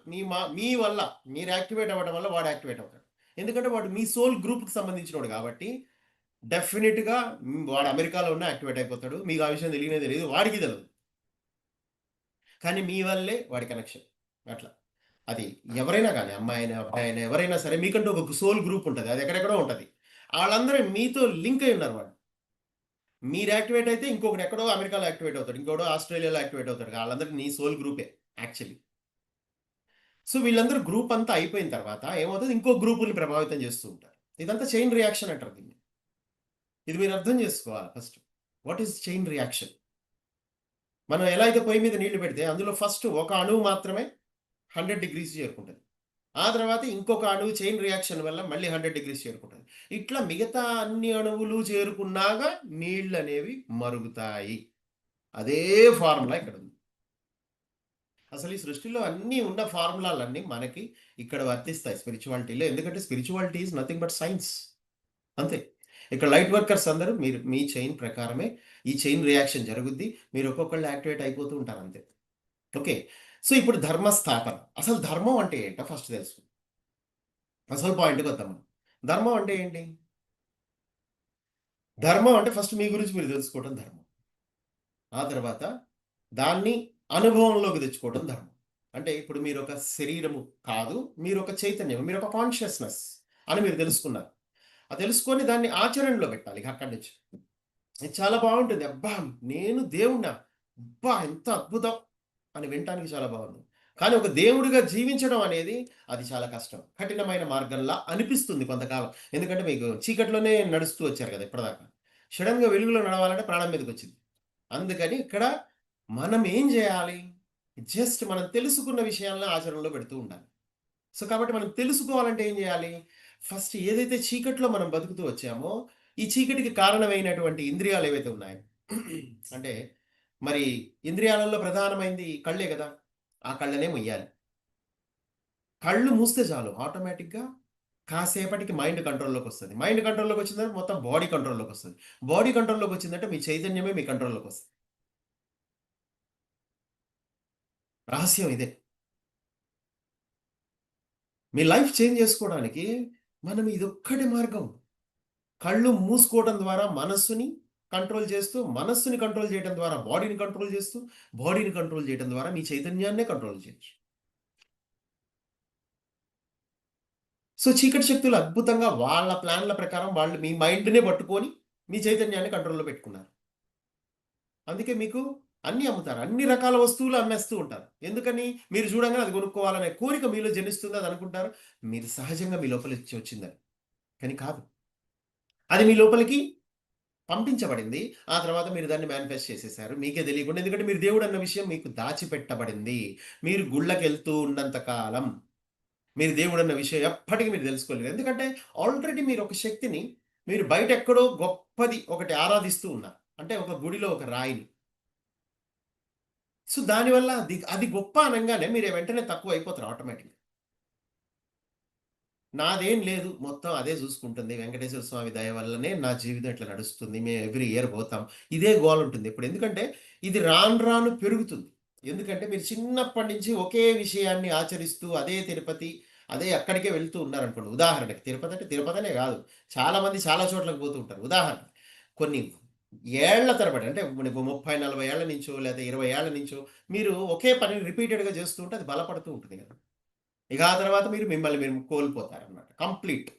మీ వల్ల మీరు యాక్టివేట్ అవ్వడం వల్ల వాడు యాక్టివేట్ అవుతాడు. ఎందుకంటే వాడు మీ సోల్ గ్రూప్‌కి సంబంధించినోడు కాబట్టి డెఫినిట్‌గా వాడు అమెరికాలో ఉన్నా యాక్టివేట్ అయిపోతాడు. మీకు ఆ విషయం తెలియనే తెలీదు. వాడికి తెలవదు. కానీ మీ వల్లే వాడి కనెక్షన్. అట్లా. అది ఎవరైనా గాని అమ్మాయైనా, అబ్బాయైనా ఎవరైనా సరే మీకంటూ ఒక సోల్ గ్రూప్ ఉంటది. అది ఎక్కడెక్కడో ఉంటది. ఆళ్ళందరూ మీతో లింక్ అయ్యి ఉన్నారు వాళ్ళు. మీరు యాక్టివేట్ అయితే ఇంకొకడు ఎక్కడో అమెరికాలో యాక్టివేట్ అవుతాడు. ఇంకోడు ఆస్ట్రేలియాలో యాక్టివేట్ అవుతాడు. ఆళ్ళందరూ నీ సోల్ గ్రూపే యాక్చువల్లీ. సో, వీళ్ళందరూ గ్రూప్ అంతా అయిపోయిన తర్వాత ఏమవుతది ఇంకో గ్రూపుల్ని ప్రభావితం చేస్తూ ఉంటారు. ఇదంతా చైన్ రియాక్షన్ అంటారు దీన్ని. ఇది మీరు అర్థం చేసుకోవాలి first. What is chain reaction? మనం ఎలా అయితే పొయ్యి మీద నీళ్లు పెడితే అందులో ఫస్ట్ ఒక అణువు మాత్రమే 100 డిగ్రీస్ చేరుకుంటది. ఆ తర్వాత ఇంకొక అణువు చైన్ రియాక్షన్ వల్ల మళ్ళీ 100 డిగ్రీస్ చేరుకుంటది. ఇట్లా మిగతా అన్ని అణువులు చేరుకున్నాక నీళ్ళనేవి మరుగుతాయి. అదే ఫార్ములా ఇక్కడుంది. అసలు ఈ సృష్టిలో అన్నీ ఉన్న ఫార్ములాలన్నీ మనకి ఇక్కడ వర్తిస్తాయి స్పిరిచువాలిటీలో. ఎందుకంటే spirituality is nothing but science. అంతే. ఇక్కడ లైట్ వర్కర్స్ అందరూ మీరు మీ చైన్ ప్రకారమే ఈ చైన్ రియాక్షన్ జరుగుద్ది. మీరు ఒక్కొక్కళ్ళు యాక్టివేట్ అయిపోతూ ఉంటారు అంతే. ఓకే. సో, ఇప్పుడు ధర్మ స్థాపన. అసలు ధర్మం అంటే ఏంటో ఫస్ట్ తెలుసు. అసలు పాయింట్‌కొద్దాం మనం. ధర్మం అంటే ఏంటి? ధర్మం అంటే ఫస్ట్ మీ గురించి మీరు తెలుసుకోవటం ధర్మం. ఆ తర్వాత దాన్ని అనుభవంలోకి తెచ్చుకోవటం ధర్మం. అంటే ఇప్పుడు మీరొక శరీరము కాదు. మీరొక చైతన్యం. మీరొక కాన్షియస్‌నెస్ అని మీరు తెలుసుకున్నారు. ఆ తెలుసుకొని దాన్ని ఆచరణలో పెట్టాలి ఇక అక్కడి నుంచి. ఇది చాలా బావుంటుంది. అబ్బా! నేను దేవుడినా? అబ్బా! ఎంత అద్భుతం! అని వినటానికి చాలా బావుంది. కానీ ఒక దేవుడిగా జీవించడం అనేది అది చాలా కష్టం. కఠినమైన మార్గంలా అనిపిస్తుంది కొంతకాలం. ఎందుకంటే మీకు చీకట్లోనే నడుస్తూ వచ్చారు కదా! ఇప్పటిదాకా. సడెన్‌గా వెలుగులో నడవాలంటే ప్రాణం మీదకొచ్చింది. అందుకని ఇక్కడ మనం ఏం జేయాలి? జస్ట్ మనం తెలుసుకున్న విషయాలను ఆచరణలో పెడుతూ ఉండాలి. సో, కాబట్టి మనం తెలుసుకోవాలంటే ఏం జేయాలి? ఫస్ట్ ఏదైతే చీకట్లో మనం బతుకుతూ వచ్చామో, ఈ చీకటికి కారణమైనటువంటి ఇంద్రియాలు ఏవైతే ఉన్నాయో అంటే మరి ఇంద్రియాలలో ప్రధానమైంది కళ్ళే గదా! ఆ కళ్ళనే మొయ్యాలి. కళ్ళు మూస్తే చాలు ఆటోమేటిక్‌గా కాసేపటికి మైండ్ కంట్రోల్‌లోకొస్తది. మైండ్ కంట్రోల్‌లోకొచ్చిన తర్వాత మొత్తం బాడీ కంట్రోల్‌లోకొస్తది. బాడీ కంట్రోల్‌లోకొచ్చిందంటే మీ చైతన్యమే మీ కంట్రోల్‌లోకొస్తది. రహస్యం ఇదే. మీ లైఫ్ చేంజ్ జేసుకోవడానికి మనం ఇదొక్కటే మార్గం. కళ్ళు మూసుకోవడం ద్వారా మనస్సుని కంట్రోల్ చేస్తూ, మనస్సుని కంట్రోల్ చేయడం ద్వారా బాడీని కంట్రోల్ చేస్తూ, బాడీని కంట్రోల్ చేయడం ద్వారా మీ చైతన్యాన్నే కంట్రోల్ చేయొచ్చు. సో, చీకటి శక్తులు అద్భుతంగా వాళ్ళ ప్లాన్‌ల ప్రకారం వాళ్ళు మీ మైండ్‌నే పట్టుకొని మీ చైతన్యాన్ని కంట్రోల్‌లో పెట్టుకున్నారు. అందుకే మీకు అన్నీ అమ్ముతారు. అన్ని రకాల వస్తువులు అమ్మేస్తూ ఉంటారు. ఎందుకని? మీరు చూడంగానే అది కొనుక్కోవాలనే కోరిక మీలో జనిస్తుంది అది అనుకుంటారు. మీరు సహజంగా మీ లోపల వచ్చిందని. కానీ కాదు. అది మీ లోపలికి పంపించబడింది. ఆ తర్వాత మీరు దాన్ని మేనిఫెస్ట్ చేసేసారు. మీకే తెలియకుండా. ఎందుకంటే మీరు దేవుడన్న విషయం మీకు దాచిపెట్టబడింది. మీరు గుళ్ళకెళ్తూ ఉన్నంత కాలం మీరు దేవుడన్న విషయం ఎప్పటికి మీరు తెలుసుకోలేరు. ఎందుకంటే ఆల్రెడీ మీరు ఒక శక్తిని మీరు బయట ఎక్కడో గొప్పది ఒకటి ఆరాధిస్తూ ఉన్నారు. అంటే ఒక గుడిలో ఒక రాయిని. సో, దానివల్ల అది గొప్ప అనంగానే మీరు వెంటనే తక్కువ అయిపోతారు ఆటోమేటిక్‌గా. నాదేం లేదు. మొత్తం అదే చూసుకుంటుంది. వెంకటేశ్వర స్వామి దయ వల్లనే నా జీవితం ఇట్లా నడుస్తుంది. మేము ఎవ్రీ ఇయర్ పోతాం. ఇదే గోల ఉంటుంది ఎప్పుడు. ఎందుకంటే ఇది రాను రాను పెరుగుతుంది. ఎందుకంటే మీరు చిన్నప్పటి నుంచి ఒకే విషయాన్ని ఆచరిస్తూ అదే తిరుపతి, అదే అక్కడికే వెళ్తూ ఉన్నారనుకోండి. ఉదాహరణకి తిరుపతి అంటే తిరుపతనే కాదు. చాలామంది చాలా చోట్లకి పోతూ ఉంటారు. ఉదాహరణకి కొన్ని ఏళ్ల తరబడి అంటే మనకు 30, 40 ఏళ్ల నుంచో లేదా 20 ఏళ్ల నుంచో మీరు ఒకే పనిని రిపీటెడ్‌గా చేస్తూ ఉంటే అది బలపడుతూ ఉంటుంది కదా! ఇక ఆ తర్వాత మిమ్మల్ని మీరు కోల్పోతారనమాట. కంప్లీట్.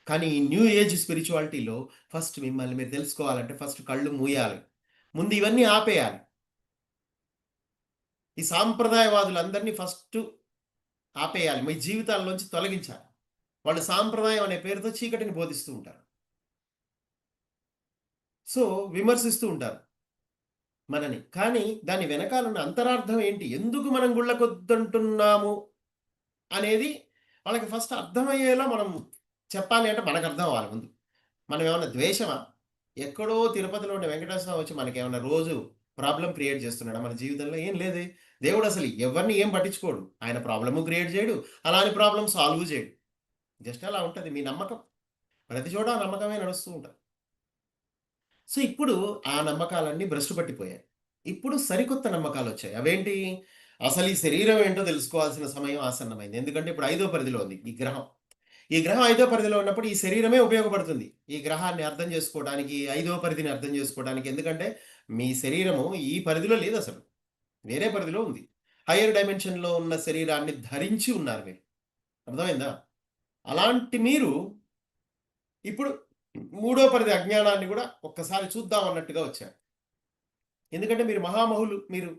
కానీ ఈ న్యూ ఏజ్ స్పిరిచువాలిటీలో ఫస్ట్ మిమ్మల్ని మీరు తెలుసుకోవాలంటే ఫస్ట్ కళ్ళు మూయాలి. ముందు ఇవన్నీ ఆపేయాలి. ఈ సాంప్రదాయవాదులందరినీ ఫస్టు ఆపేయాలి. మీ జీవితాల్లోంచి తొలగించాలి. వాళ్ళు సాంప్రదాయం అనే పేరుతో చీకటిని బోధిస్తూ ఉంటారు. సో, విమర్శిస్తూ ఉంటారు మనని. కానీ దాని వెనకాలన్న అంతరార్థం ఏంటి? ఎందుకు మనం గుళ్ళకొద్దంటున్నాము అనేది వాళ్ళకి ఫస్ట్ అర్థమయ్యేలా మనం చెప్పాలి అంటే మనకర్థం అవ్వాలి ముందు. మనమేమన్నా ద్వేషమా? ఎక్కడో తిరుపతిలో ఉండే వెంకటేశ్వర స్వామి వచ్చి మనకేమన్నా రోజు ప్రాబ్లమ్ క్రియేట్ చేస్తున్నాడా మన జీవితంలో? ఏం లేదే. దేవుడసలు ఎవరిని ఏం పట్టించుకోడు. ఆయన ప్రాబ్లము క్రియేట్ చేయడు. అలాని ప్రాబ్లమ్ సాల్వ్ చేయడు. జస్ట్ అలా ఉంటది. మీ నమ్మకం. ప్రతి చోట ఆ నమ్మకమే నడుస్తూ ఉంటది. సో, ఇప్పుడు ఆ నమ్మకాలన్నీ భ్రష్టు పట్టిపోయాయి. ఇప్పుడు సరికొత్త నమ్మకాలొచ్చాయి. అవేంటి? అసలు ఈ శరీరం ఏంటో తెలుసుకోవాల్సిన సమయం ఆసన్నమైంది. ఎందుకంటే ఇప్పుడు ఐదో పరిధిలో ఉంది ఈ గ్రహం. ఈ గ్రహం ఐదో పరిధిలో ఉన్నప్పుడు ఈ శరీరమే ఉపయోగపడుతుంది. ఈ గ్రహాన్ని అర్థం చేసుకోవడానికి, ఐదో పరిధిని అర్థం చేసుకోవడానికి. ఎందుకంటే మీ శరీరము ఈ పరిధిలో లేదసలు. వేరే పరిధిలో ఉంది. హైయర్ డైమెన్షన్‌లో ఉన్న శరీరాన్ని ధరించి ఉన్నారు మీరు. అర్థమైందా? అలాంటి మీరు ఇప్పుడు మూడో పరిధి అజ్ఞానాన్ని గూడా ఒక్కసారి చూద్దాం అన్నట్టుగా వచ్చారు. ఎందుకంటే మీరు మహామహులు. మీరు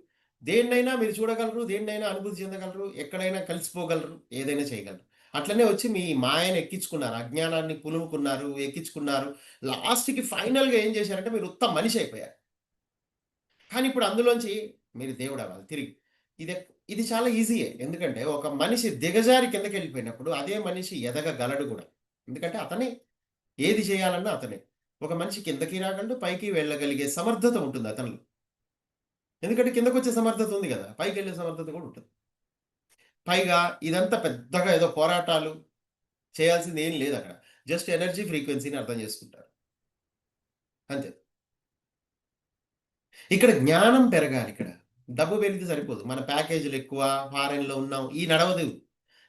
దేన్నైనా మీరు చూడగలరు. దేన్నైనా అనుభూతి చెందగలరు. ఎక్కడైనా కలిసిపోగలరు. ఏదైనా చేయగలరు. అట్లనే వచ్చి మీ మాయను ఎక్కించుకున్నారు. అజ్ఞానాన్ని పులుముకున్నారు, ఎక్కించుకున్నారు. లాస్ట్‌కి ఫైనల్‌గా ఏం చేశారంటే మీరు ఉత్త మనిషి అయిపోయారు. కానీ ఇప్పుడు అందులోంచి మీరు దేవుడవ్వాలి తిరిగి. ఇది ఇది చాలా ఈజీయే. ఎందుకంటే ఒక మనిషి దిగజారి కిందకెళ్ళిపోయినప్పుడు అదే మనిషి ఎదగగలడు గూడా. ఎందుకంటే అతనే ఏది చేయాలన్నా అతనే. ఒక మనిషి కిందకి రాగలడు, పైకి వెళ్ళగలిగే సమర్థత ఉంటుంది అతనిలో. ఎందుకంటే కిందకొచ్చే సమర్థత ఉంది గదా! పైకెళ్ళే సమర్థత కూడా ఉంటది. పైగా ఇదంతా పెద్దగా ఏదో పోరాటాలు చేయాల్సిందేం లేదక్కడ. జస్ట్ ఎనర్జీ ఫ్రీక్వెన్సీని అర్థం చేసుకుంటారు. అంతే. ఇక్కడ జ్ఞానం పెరగాలిక్కడ. డబ్బు పెరిగితే సరిపోదు. మన ప్యాకేజీలెక్కువ, ఫారెన్‌లో ఉన్నాం. ఈ నడవదు.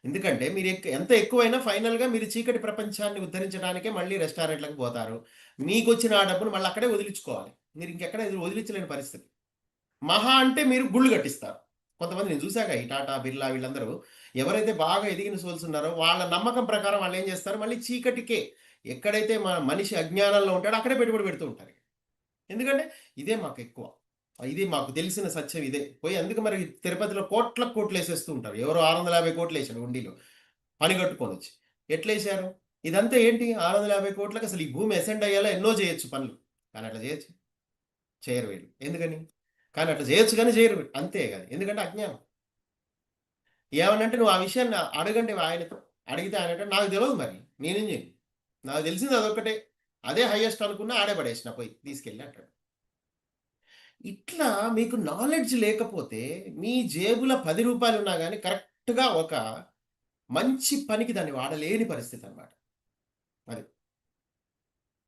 ఎందుకంటే మీరు ఎంత ఎక్కువైనా ఫైనల్‌గా మీరు చీకటి ప్రపంచాన్ని ఉద్ధరించడానికే మళ్ళీ రెస్టారెంట్‌లకి పోతారు. మీకొచ్చిన ఆ డబ్బును మళ్ళీ అక్కడే వదిలించుకోవాలి. మీరు ఇంకెక్కడ వదిలించలేని పరిస్థితి. మహా అంటే మీరు గుళ్ళు కట్టిస్తారు. కొంతమంది నేను చూసాగా ఈ టాటా, బిర్లా వీళ్ళందరూ ఎవరైతే బాగా ఎదిగిన సోల్స్ ఉన్నారో వాళ్ళ నమ్మకం ప్రకారం వాళ్ళేం చేస్తారు మళ్ళీ చీకటికే ఎక్కడైతే మనిషి అజ్ఞానంలో ఉంటాడో అక్కడే పెట్టుబడి పెడుతూ ఉంటారు. ఎందుకంటే ఇదే మాకెక్కువ. ఇది మాకు తెలిసిన సత్యం ఇదే. పోయి అందుకే మరి తిరుపతిలో కోట్లకు కోట్లేసేస్తూ ఉంటారు. ఎవరో 650,00,00,000 హుండీలో పని కట్టుకొనొచ్చి. ఎట్లేశారు? ఇదంతా ఏంటి 650,00,00,000కి అసలు ఈ భూమి అసెండ్ అయ్యేలా ఎన్నో చేయొచ్చు పనులు. కానీ అట్లా చేయొచ్చు? చేయరు వీళ్ళు. ఎందుకని? కానీ అట్లా చేయొచ్చు గానీ చేయరు. అంతే గది. ఎందుకంటే అజ్ఞానం. ఏమనంటే "నువ్వు ఆ విషయాన్ని అడగండి ఆయనతో." అడిగితే ఆయనంటాడు "నాకు తెలవదు మరి. నేనేం చేయను. నాకు తెలిసింది అదొక్కటే. అదే హైయెస్ట్ అనుకున్నా ఆడే పడేసిన పోయి తీసుకెళ్ళి" అంటాడు. ఇట్లా మీకు నాలెడ్జ్ లేకపోతే మీ జేబుల రూ. 10 ఉన్నా గాని కరెక్ట్‌గా ఒక మంచి పనికి దాన్ని వాడలేని పరిస్థితనమాట. అది.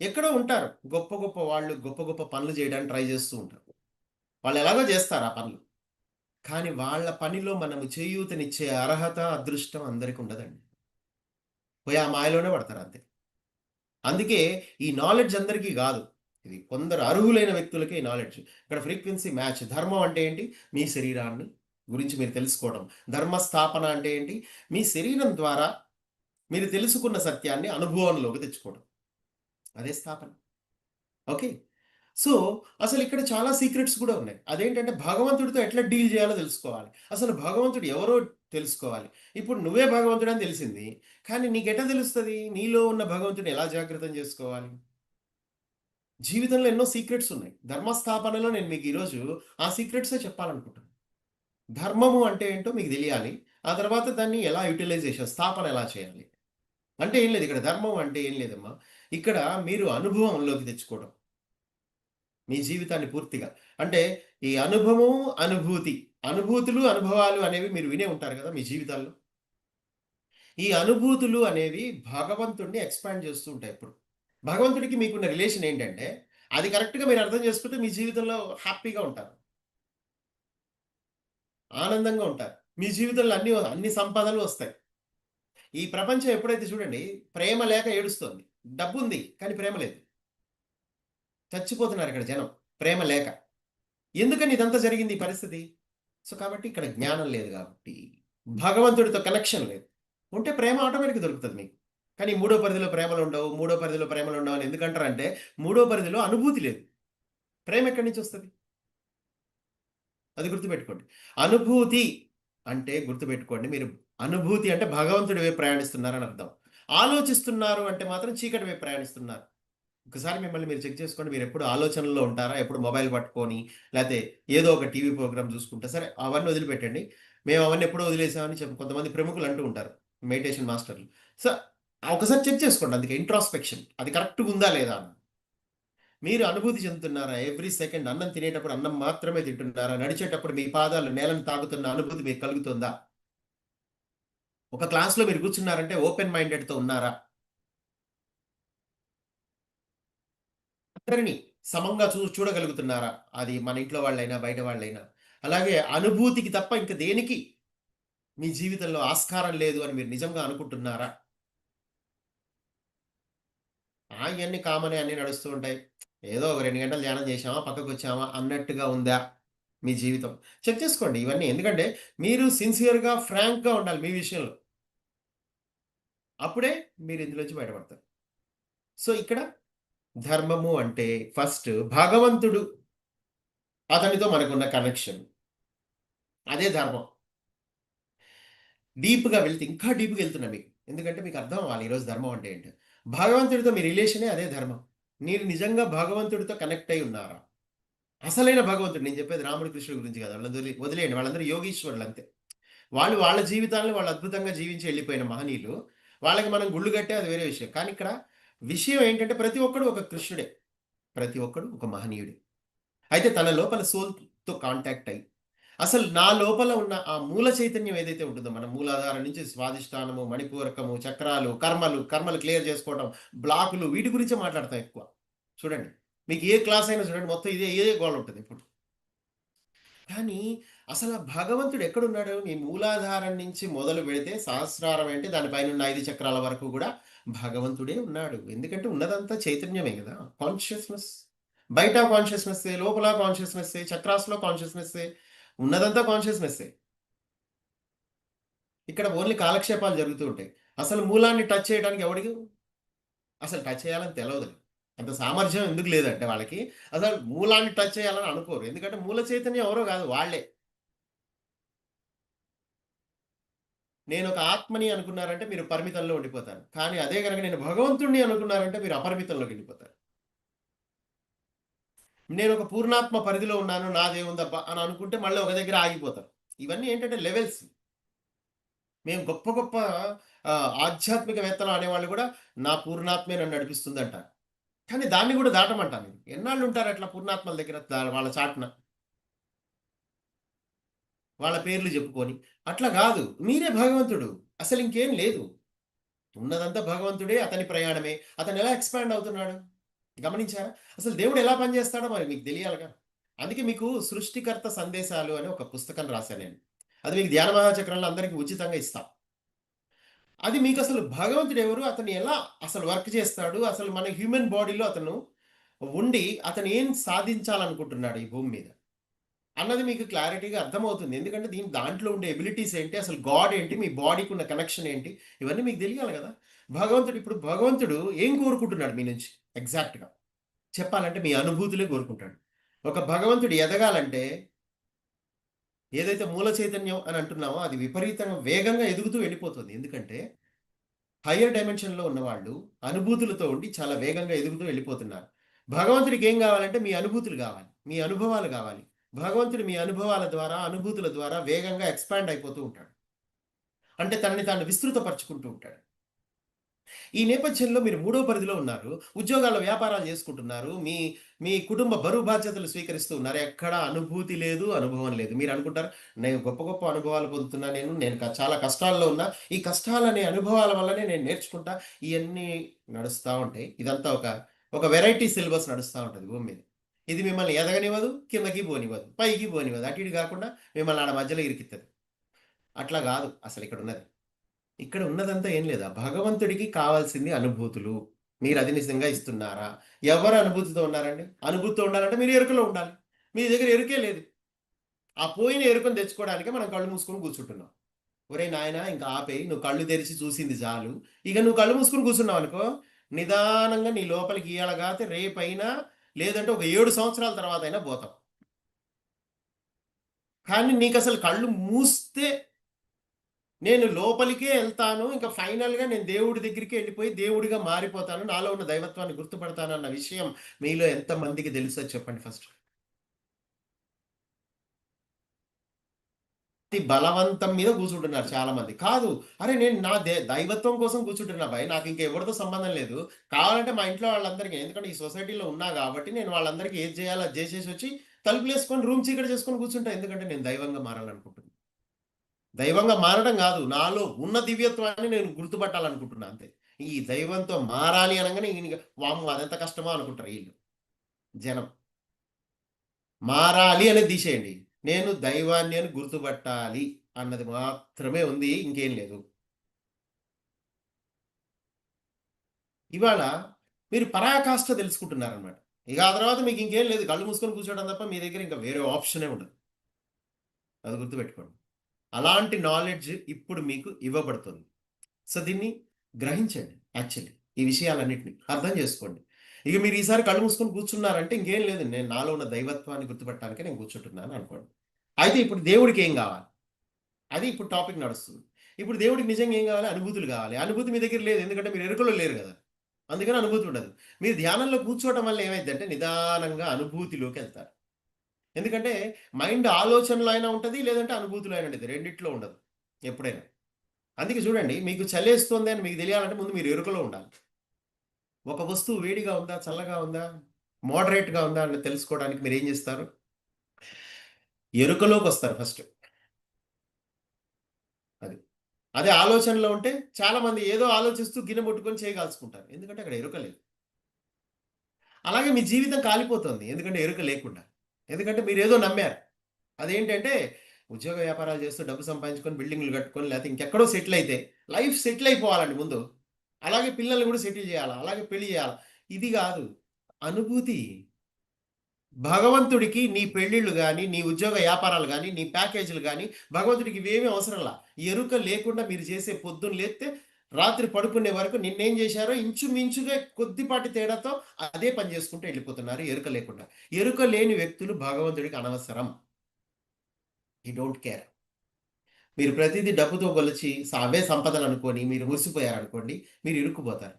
ఎక్కడో ఉంటారు. గొప్ప గొప్ప వాళ్ళు గొప్ప గొప్ప పనులు చేయడానికి ట్రై చేస్తూ ఉంటారు. వాళ్ళు ఎలాగో చేస్తారు ఆ పనులు. కానీ వాళ్ళ పనిలో మనము చేయూతనిచ్చే అర్హత, అదృష్టం అందరికి ఉండదండి. పోయి ఆ మాయలోనే పడతారు అంతే. అందుకే ఈ నాలెడ్జ్ అందరికీ గాదు. ఇది కొందరు అర్హులైన వ్యక్తులకే ఈ నాలెడ్జ్. ఇక్కడ ఫ్రీక్వెన్సీ మ్యాచ్. ధర్మం అంటే ఏంటి? మీ శరీరాన్ని గురించి మీరు తెలుసుకోవడం. ధర్మ స్థాపన అంటే ఏంటి? మీ శరీరం ద్వారా మీరు తెలుసుకున్న సత్యాన్ని అనుభవంలోకి తెచ్చుకోవడం. అదే స్థాపన. ఓకే. సో, అసలిక్కడ చాలా సీక్రెట్స్ గూడా ఉన్నాయి. అదేంటంటే భగవంతుడితో ఎట్లా డీల్ జేయాలో తెలుసుకోవాలి. అసలు భగవంతుడు ఎవరో తెలుసుకోవాలి. ఇప్పుడు నువ్వే భగవంతుడని తెలిసింది. కానీ నీకెట్లా తెలుస్తది? నీలో ఉన్న భగవంతుడిని ఎలా జాగృతం జేసుకోవాలి? జీవితంలో ఎన్నో సీక్రెట్స్ ఉన్నాయి. ధర్మస్థాపనలో నేను మీకు ఈరోజు ఆ సీక్రెట్సే చెప్పాలనుకుంటున్నాను. ధర్మము అంటే ఏంటో మీకు దెలియాలి. ఆ తర్వాత దాన్ని ఎలా యుటిలైజేషన్ స్థాపన ఎలా చేయాలి? అంటే ఏం లేదు ఇక్కడ ధర్మం అంటే ఏం లేదమ్మా. ఇక్కడ మీరు అనుభవంలోకి తెచ్చుకోవడం. మీ జీవితాన్ని పూర్తిగా. అంటే ఈ అనుభవం, అనుభూతి. అనుభూతులు, అనుభవాలు అనేవి మీరు వినే ఉంటారు గదా! మీ జీవితాల్లో. ఈ అనుభూతులు అనేవి భగవంతుడిని ఎక్స్‌పాండ్ చేస్తూ ఉంటాయి ఎప్పుడు. భగవంతుడికి మీకున్న రిలేషన్ ఏంటంటే, అది కరెక్ట్‌గా మీరు అర్థం చేసుకుంటే మీ జీవితంలో హ్యాపీగా ఉంటారు. ఆనందంగా ఉంటారు. మీ జీవితంలో అన్ని సంపదలు వస్తాయి. ఈ ప్రపంచం ఎప్పుడైతే చూడండి ప్రేమ లేక ఏడుస్తోంది. డబ్బుంది కానీ ప్రేమ లేదు. చచ్చిపోతున్నారు ఇక్కడ జనం ప్రేమ లేక. ఎందుకని ఇదంతా జరిగింది ఈ పరిస్థితి? సో, కాబట్టి ఇక్కడ జ్ఞానం లేదు గాబట్టి, భగవంతుడితో కనెక్షన్ లేదు. ఉంటే ప్రేమ ఆటోమేటిక్‌గా దొరుకుతది మీకు. కానీ మూడో పరిధిలో ప్రేమలుండవు, మూడో పరిధిలో ప్రేమలుండవు అని ఎందుకంటారంటే, మూడో పరిధిలో అనుభూతి లేదు. ప్రేమ ఎక్కడి నుంచొస్తది? అది గుర్తుపెట్టుకోండి. అనుభూతి అంటే గుర్తుపెట్టుకోండి మీరు అనుభూతి అంటే భగవంతుడి వైపు ప్రయాణిస్తున్నారని అర్థం. ఆలోచిస్తున్నారు అంటే మాత్రం చీకటి వైపు ప్రయాణిస్తున్నారు. ఒకసారి మిమ్మల్ని మీరు చెక్ చేసుకోండి. మీరెప్పుడు ఆలోచనల్లో ఉంటారా? ఎప్పుడు మొబైల్ పట్టుకొని, లేతే ఏదో ఒక టీవీ ప్రోగ్రామ్ చూసుకుంటా, సరే అవన్నీ వదిలిపెట్టండి. మేము అవన్నీ ఎప్పుడో వదిలేసామని కొంతమంది ప్రముఖులు అంటూ ఉంటారు. మెడిటేషన్ మాస్టర్‌లు. సో, ఒకసారి చెక్ చేసుకోండి. అందుకే ఇంట్రాస్పెక్షన్ అది కరెక్ట్‌గా ఉందా లేదా అని. మీరు అనుభూతి చెందుతున్నారా? ఎవ్రీ సెకండ్ అన్నం తినేటప్పుడు అన్నం మాత్రమే తింటున్నారా? నడిచేటప్పుడు మీ పాదాలు నేలను తాకుతున్న అనుభూతి మీకు కలుగుతుందా? ఒక క్లాస్‌లో మీరు కూర్చున్నారంటే ఓపెన్ మైండెడ్‌తో ఉన్నారా? అందరిని సమంగా చూడగలుగుతున్నారా? అది మన ఇంట్లో వాళ్ళైనా, బయట వాళ్ళైనా. అలాగే అనుభూతికి తప్ప ఇంక దేనికి మీ జీవితంలో ఆస్కారం లేదు అని మీరు నిజంగా అనుకుంటున్నారా? ఇయన్నీ కామనే అన్నీ నడుస్తూ ఉంటాయి. ఏదో ఒక 2 గంటలు ధ్యానం చేశామా, పక్కకొచ్చామా అన్నట్టుగా ఉందా మీ జీవితం? చెక్ చేసుకోండి ఇవన్నీ. ఎందుకంటే మీరు సిన్సియర్‌గా, ఫ్రాంక్‌గా ఉండాలి మీ విషయంలో. అప్పుడే మీరు ఇందులోంచి బయటపడతారు. సో, ఇక్కడ ధర్మము అంటే ఫస్ట్ భగవంతుడు, అతనితో మనకున్న కనెక్షన్. అదే ధర్మం. డీప్‌గా వెళ్తే ఇంకా డీప్‌గా ఎళ్తున్నా మీకు. ఎందుకంటే మీకు అర్థం అవ్వాలి ఈరోజు ధర్మం అంటే ఏంటో. భగవంతుడితో మీ రిలేషనే అదే ధర్మం. మీరు నిజంగా భగవంతుడితో కనెక్ట్ అయ్యి ఉన్నారా? అసలైన భగవంతుడు నేను చెప్పేది రాముడు, కృష్ణుడి గురించి కాదు. వాళ్ళని వదిలేయండి. వాళ్ళందరూ యోగీశ్వరులు అంతే. వాళ్ళు వాళ్ళ జీవితాలను వాళ్ళు అద్భుతంగా జీవించి ఎళ్ళిపోయిన మహనీయులు. వాళ్ళకి మనం గుళ్ళు కట్టే అది వేరే విషయం. కానీ ఇక్కడ విషయం ఏంటంటే ప్రతి ఒక్కడు ఒక కృష్ణుడే. ప్రతి ఒక్కడు ఒక మహనీయుడే. అయితే తన లోపల సోల్‌తో కాంటాక్ట్ అయ్యి అసలు నా లోపల ఉన్న ఆ మూల చైతన్యం ఏదైతే ఉంటుందో, మన మూలాధారం నుంచి స్వాదిష్టానము, మణిపూరకము, చక్రాలు, కర్మలు క్లియర్ చేసుకోవడం, బ్లాకులు వీటి గురించే మాట్లాడతాం ఎక్కువ. చూడండి. మీకు ఏ క్లాస్ అయినా చూడండి మొత్తం ఇదే గోల ఉంటది ఇప్పుడు. కానీ అసల భగవంతుడు ఎక్కడున్నాడు? మీ మూలాధారం నుంచి మొదలుపెడితే సహస్రారం అంటే దాని పైనున్న 5 చక్రాల వరకు గూడా భగవంతుడే ఉన్నాడు. ఎందుకంటే ఉన్నదంతా చైతన్యమే గదా! కాన్షియస్‌నెస్. బయట కాన్షియస్‌నెస్సే, లోపల కాన్షియస్‌నెస్సే, చక్రాస్‌లో కాన్షియస్‌నెస్సే. ఉన్నదంతా కాన్షియస్‌నెస్సే. ఇక్కడ ఓన్లీ కాలక్షేపాలు జరుగుతూ ఉంటాయి. అసలు మూలాన్ని టచ్ చేయడానికి ఎవడికి అసలు టచ్ చేయాలని తెలవదు. అంత సామర్థ్యం ఎందుకు లేదంటే వాళ్ళకి, అసలు మూలాన్ని టచ్ చేయాలని అనుకోరు. ఎందుకంటే మూల చైతన్యం ఎవరో గాదు వాళ్ళే. నేనొక ఆత్మని అనుకున్నారంటే మీరు పరిమితంలో ఉండిపోతారు. కానీ అదే గనక నేను భగవంతుడిని అనుకున్నారంటే మీరు అపరిమితంలోకెళ్ళిపోతారు. నేనొక పూర్ణాత్మ పరిధిలో ఉన్నాను. నాదేముందబ్బా అని అనుకుంటే మళ్ళీ ఒక దగ్గర ఆగిపోతారు. ఇవన్నీ ఏంటంటే లెవెల్స్. మేము గొప్ప గొప్ప ఆధ్యాత్మికవేత్తలు అనేవాళ్ళు గూడా నా పూర్ణాత్మే నన్ను నడిపిస్తుందంటారు. కానీ దాన్ని గూడా దాటమంటా నేను. ఎన్నాళ్ళుంటారు అట్లా పూర్ణాత్మల దగ్గర వాళ్ళ చాటున. వాళ్ళ పేర్లు జెప్పుకొని. అట్లా గాదు. మీరే భగవంతుడు. అసలింకేం లేదు. ఉన్నదంతా భగవంతుడే. అతని ప్రయాణమే. అతనెలా ఎక్స్‌పాండ్ అవుతున్నాడు? గమనించారా? అసలు దేవుడు ఎలా పనిజేస్తాడో మరి మీకు దెలియాలిగా. అందుకే మీకు 'సృష్టికర్త సందేశాలు' అని ఒక పుస్తకం రాశా నేను. అది మీకు ధ్యాన మహాచక్రంలో అందరికి ఉచితంగా ఇస్తా. అది మీకసలు భగవంతుడెవరు? అతను ఎలా అసలు వర్క్ చేస్తాడు? అసలు మన హ్యూమన్ బాడీలో అతను ఉండి, అతను ఏం సాధించాలనుకుంటున్నాడు ఈ భూమి మీద? అన్నది మీకు క్లారిటీగా అర్థమవుతుంది. ఎందుకంటే దాంట్లో ఉండే ఎబిలిటీస్ ఏంటి? అసలు గాడ్ ఏంటి? మీ బాడీకి ఉన్న కనెక్షన్ ఏంటి? ఇవన్నీ మీకు తెలియాలి గదా! భగవంతుడు ఏం కోరుకుంటున్నాడు మీ నుంచి ఎగ్జాక్ట్‌గా? చెప్పాలంటే మీ అనుభూతులే కోరుకుంటాడు. ఒక భగవంతుడు ఎదగాలంటే ఏదైతే మూల చైతన్యం అని అంటున్నామో అది విపరీతంగా వేగంగా ఎదుగుతూ వెళ్ళిపోతుంది. ఎందుకంటే హైయర్ డైమెన్షన్‌లో ఉన్నవాళ్ళు అనుభూతులతో ఉండి చాలా వేగంగా ఎదుగుతూ వెళ్ళిపోతున్నారు. భగవంతుడికి ఏం గావాలంటే మీ అనుభూతులు గావాలి. మీ అనుభవాలు గావాలి. భగవంతుడు మీ అనుభవాల ద్వారా, అనుభూతుల ద్వారా వేగంగా ఎక్స్‌పాండ్ అయిపోతూ ఉంటాడు. అంటే తనని తాను విస్తృతపరుచుకుంటూ ఉంటాడు. ఈ నేపథ్యంలో మీరు మూడో పరిధిలో ఉన్నారు. ఉద్యోగాల్లో వ్యాపారాలు చేసుకుంటున్నారు. మీ మీ కుటుంబ బరువు బాధ్యతలు స్వీకరిస్తూ ఉన్నారు. ఎక్కడ అనుభూతి లేదు, అనుభవం లేదు. మీరనుకుంటారు, నేను గొప్ప గొప్ప అనుభవాలు పొందుతున్నా నేను. నేను చాలా కష్టాల్లో ఉన్నా. ఈ కష్టాలనే అనుభవాల వల్లనే నేను నేర్చుకుంటా. ఇయన్నీ నడుస్తా ఉంటాయి. ఇదంతా ఒక వెరైటీ సిలబస్ నడుస్తా ఉంటది భూమి మీద. ఇది మిమ్మల్ని ఎదగనివ్వదు, కిందకి పోనివ్వదు, పైకి పోనివ్వదు. అటు ఇటు కాకుండా మిమ్మల్ని ఆడ మధ్యలో ఇరికిత్తది. అట్లా గాదు అసలిక్కడున్నది. ఇక్కడ ఉన్నదంతా ఏం లేదా? భగవంతుడికి కావాల్సింది అనుభూతులు. మీరది నిజంగా ఇస్తున్నారా? ఎవరు అనుభూతితో ఉన్నారండి? అనుభూతితో ఉండాలంటే మీరు ఎరుకలో ఉండాలి. మీ దగ్గర ఎరుకే లేదు. ఆ పోయిన ఎరుకను తెచ్చుకోవడానికే మనం కళ్ళు మూసుకొని కూర్చుంటున్నాం. ఒరేయ్ నాయనా ఇంక ఆపేయి. నువ్వు కళ్ళు తెరిచి చూసింది చాలు. ఇక నువ్వు కళ్ళు మూసుకొని కూర్చున్నావనుకో, నిదానంగా నీ లోపలికి ఇయాల గాతే రేపైనా లేదంటే ఒక 7 సంవత్సరాల తర్వాతైనా బోతావు. కానీ నీకసలు కళ్ళు మూస్తే నేను లోపలికే ఎళ్తాను. ఇంక ఫైనల్‌గా నేను దేవుడి దగ్గరికే ఎళ్ళిపోయి దేవుడిగా మారిపోతాను. నాలో ఉన్న దైవత్వాన్ని గుర్తుపడతానన్న విషయం మీలో ఎంతమందికి తెలుసో చెప్పండి ఫస్ట్? బలవంతం మీద కూర్చుంటున్నారు చాలా మంది. కాదు. అరే నేను నా దైవత్వం కోసం కూర్చుంటున్నా భాయ్. నాకు ఇంక ఎవరితో సంబంధం లేదు. కావాలంటే మా ఇంట్లో వాళ్ళందరికీ ఎందుకంటే ఈ సొసైటీలో ఉన్నా కాబట్టి నేను వాళ్ళందరికీ ఏది చేయాలో అది చేసేసొచ్చి తలుపులేసుకొని రూమ్ చీకటి చేసుకొని కూర్చుంటా. ఎందుకంటే నేను దైవంగా మారాలనుకుంటున్నా. దైవంగా మారడం గాదు. నాలో ఉన్న దివ్యత్వాన్ని నేను గుర్తుపట్టాలనుకుంటున్నా అంతే. ఈ దైవంతో మారాలి అనంగానే ఈయనకి వామ్మో! అదెంత కష్టమో అనుకుంటారు ఈళ్ళు జనం. మారాలి అనేది తీసేయండి. నేను దైవాన్ని అని గుర్తుపట్టాలి అన్నది మాత్రమే ఉంది. ఇంకేం లేదు. ఇవాళ మీరు పరాకాష్ట తెలుసుకుంటున్నారనమాట. ఇక ఆ తర్వాత మీకు ఇంకేం లేదు. కళ్ళు మూసుకొని కూర్చోవడం తప్ప మీ దగ్గర ఇంకా వేరే ఆప్షనే ఉండదు. అది గుర్తుపెట్టుకోండి. అలాంటి నాలెడ్జ్ ఇప్పుడు మీకు ఇవ్వబడుతుంది. సో, దీన్ని గ్రహించండి యాక్చువల్లీ. ఈ విషయాలన్నిటిని అర్థం చేసుకోండి. ఇక మీరు ఈసారి కళ్ళు మూసుకొని కూర్చున్నారంటే ఇంకేం లేదు. నేను నాలో ఉన్న దైవత్వాన్ని గుర్తుపట్టడానికే నేను కూర్చుంటున్నాను అనుకోండి. అయితే ఇప్పుడు దేవుడికి ఏం గావాలి? అది ఇప్పుడు టాపిక్ నడుస్తుంది. ఇప్పుడు దేవుడికి నిజంగా ఏం గావాలి? అనుభూతులు గావాలి. అనుభూతి మీ దగ్గర లేదు. ఎందుకంటే మీరు ఎరుకలో లేరు గదా! అందుకని అనుభూతి ఉండదు. మీరు ధ్యానంలో కూర్చోవటం వల్ల ఏమైద్దంటే నిదానంగా అనుభూతిలోకెళ్తారు. ఎందుకంటే మైండ్ ఆలోచనలో అయినా ఉంటది. లేదంటే అనుభూతిలో అయినా ఉంటది. రెండిట్లో ఉండదు ఎప్పుడైనా. అందుకే చూడండి మీకు చలేస్తుంది అని మీకు తెలియాలంటే ముందు మీరు ఎరుకలో ఉండాలి. ఒక వస్తువు వేడిగా ఉందా? చల్లగా ఉందా? మోడరేట్‌గా ఉందా? అని తెలుసుకోవడానికి మీరేం జేస్తారు? ఎరుకలోకొస్తారు ఫస్ట్. అది. అదే ఆలోచనలో ఉంటే చాలామంది ఏదో ఆలోచిస్తూ గిన్నె ముట్టుకొని చేయి కాల్చుకుంటారు. ఎందుకంటే అక్కడ ఎరుక లేదు. అలాగే మీ జీవితం కాలిపోతుంది. ఎందుకంటే ఎరుక లేకుండా. ఎందుకంటే మీరేదో నమ్మారు. అదేంటంటే ఉద్యోగ వ్యాపారాలు చేస్తూ డబ్బు సంపాదించుకొని బిల్డింగులు కట్టుకొని లేకపోతే ఇంకెక్కడో సెటిల్ అయితే లైఫ్ సెటిల్ అయిపోవాలండి ముందు. అలాగే పిల్లల్ని కూడా సెటిల్ చేయాలా. అలాగే పెళ్లి చేయాలా. ఇది గాదు. అనుభూతి. భగవంతుడికి నీ పెళ్ళిళ్ళు గాని, నీ ఉద్యోగ వ్యాపారాలు గాని, నీ ప్యాకేజీలు గాని భగవంతుడికి ఇవేమీ అవసరంలా. ఎరుక లేకుండా మీరు చేసే పొద్దున్న లేస్తే రాత్రి పడుకునే వరకు నిన్నేం చేశారో ఇంచుమించుగా కొద్దిపాటి తేడాతో అదే పని చేసుకుంటూ వెళ్ళిపోతున్నారు ఎరుక లేకుండా. ఎరుక లేని వ్యక్తులు భగవంతుడికి అనవసరం. He don't care. మీరు ప్రతీదీ డబ్బుతో కొలిచి అవే సంపదలనుకోని మీరు మురిసిపోయారనుకోండి, మీరు ఇరుక్కుపోతారు.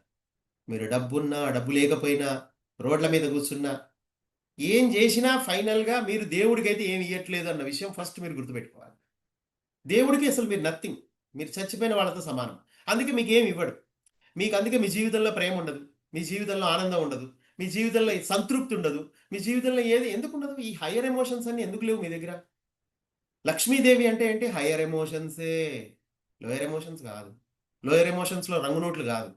మీరు డబ్బున్నా, డబ్బు లేకపోయినా, రోడ్ల మీద కూర్చున్నా, ఏం జేసినా ఫైనల్‌గా మీరు దేవుడికైతే ఏమి ఇయ్యట్లేదు అన్న విషయం ఫస్ట్ మీరు గుర్తుపెట్టుకోవాలి. దేవుడికి అసలు మీరు నథింగ్. మీరు చచ్చిపోయిన వాళ్ళతో సమానం. అందుకే మీకేమి ఇవ్వడు. మీకు అందుకే మీ జీవితంలో ప్రేముండదు. మీ జీవితంలో ఆనందం ఉండదు. మీ జీవితంలో సంతృప్తి ఉండదు. మీ జీవితంలో ఏది ఎందుకుండదు? ఈ హైయర్ ఎమోషన్స్ అన్నీ ఎందుకు లేవు మీ దగ్గర? లక్ష్మీదేవి అంటే ఏంటి? హైయర్ ఎమోషన్సే. లోయర్ ఎమోషన్స్ గాదు. లోయర్ ఎమోషన్స్‌లో రంగు నోట్లు గాదు.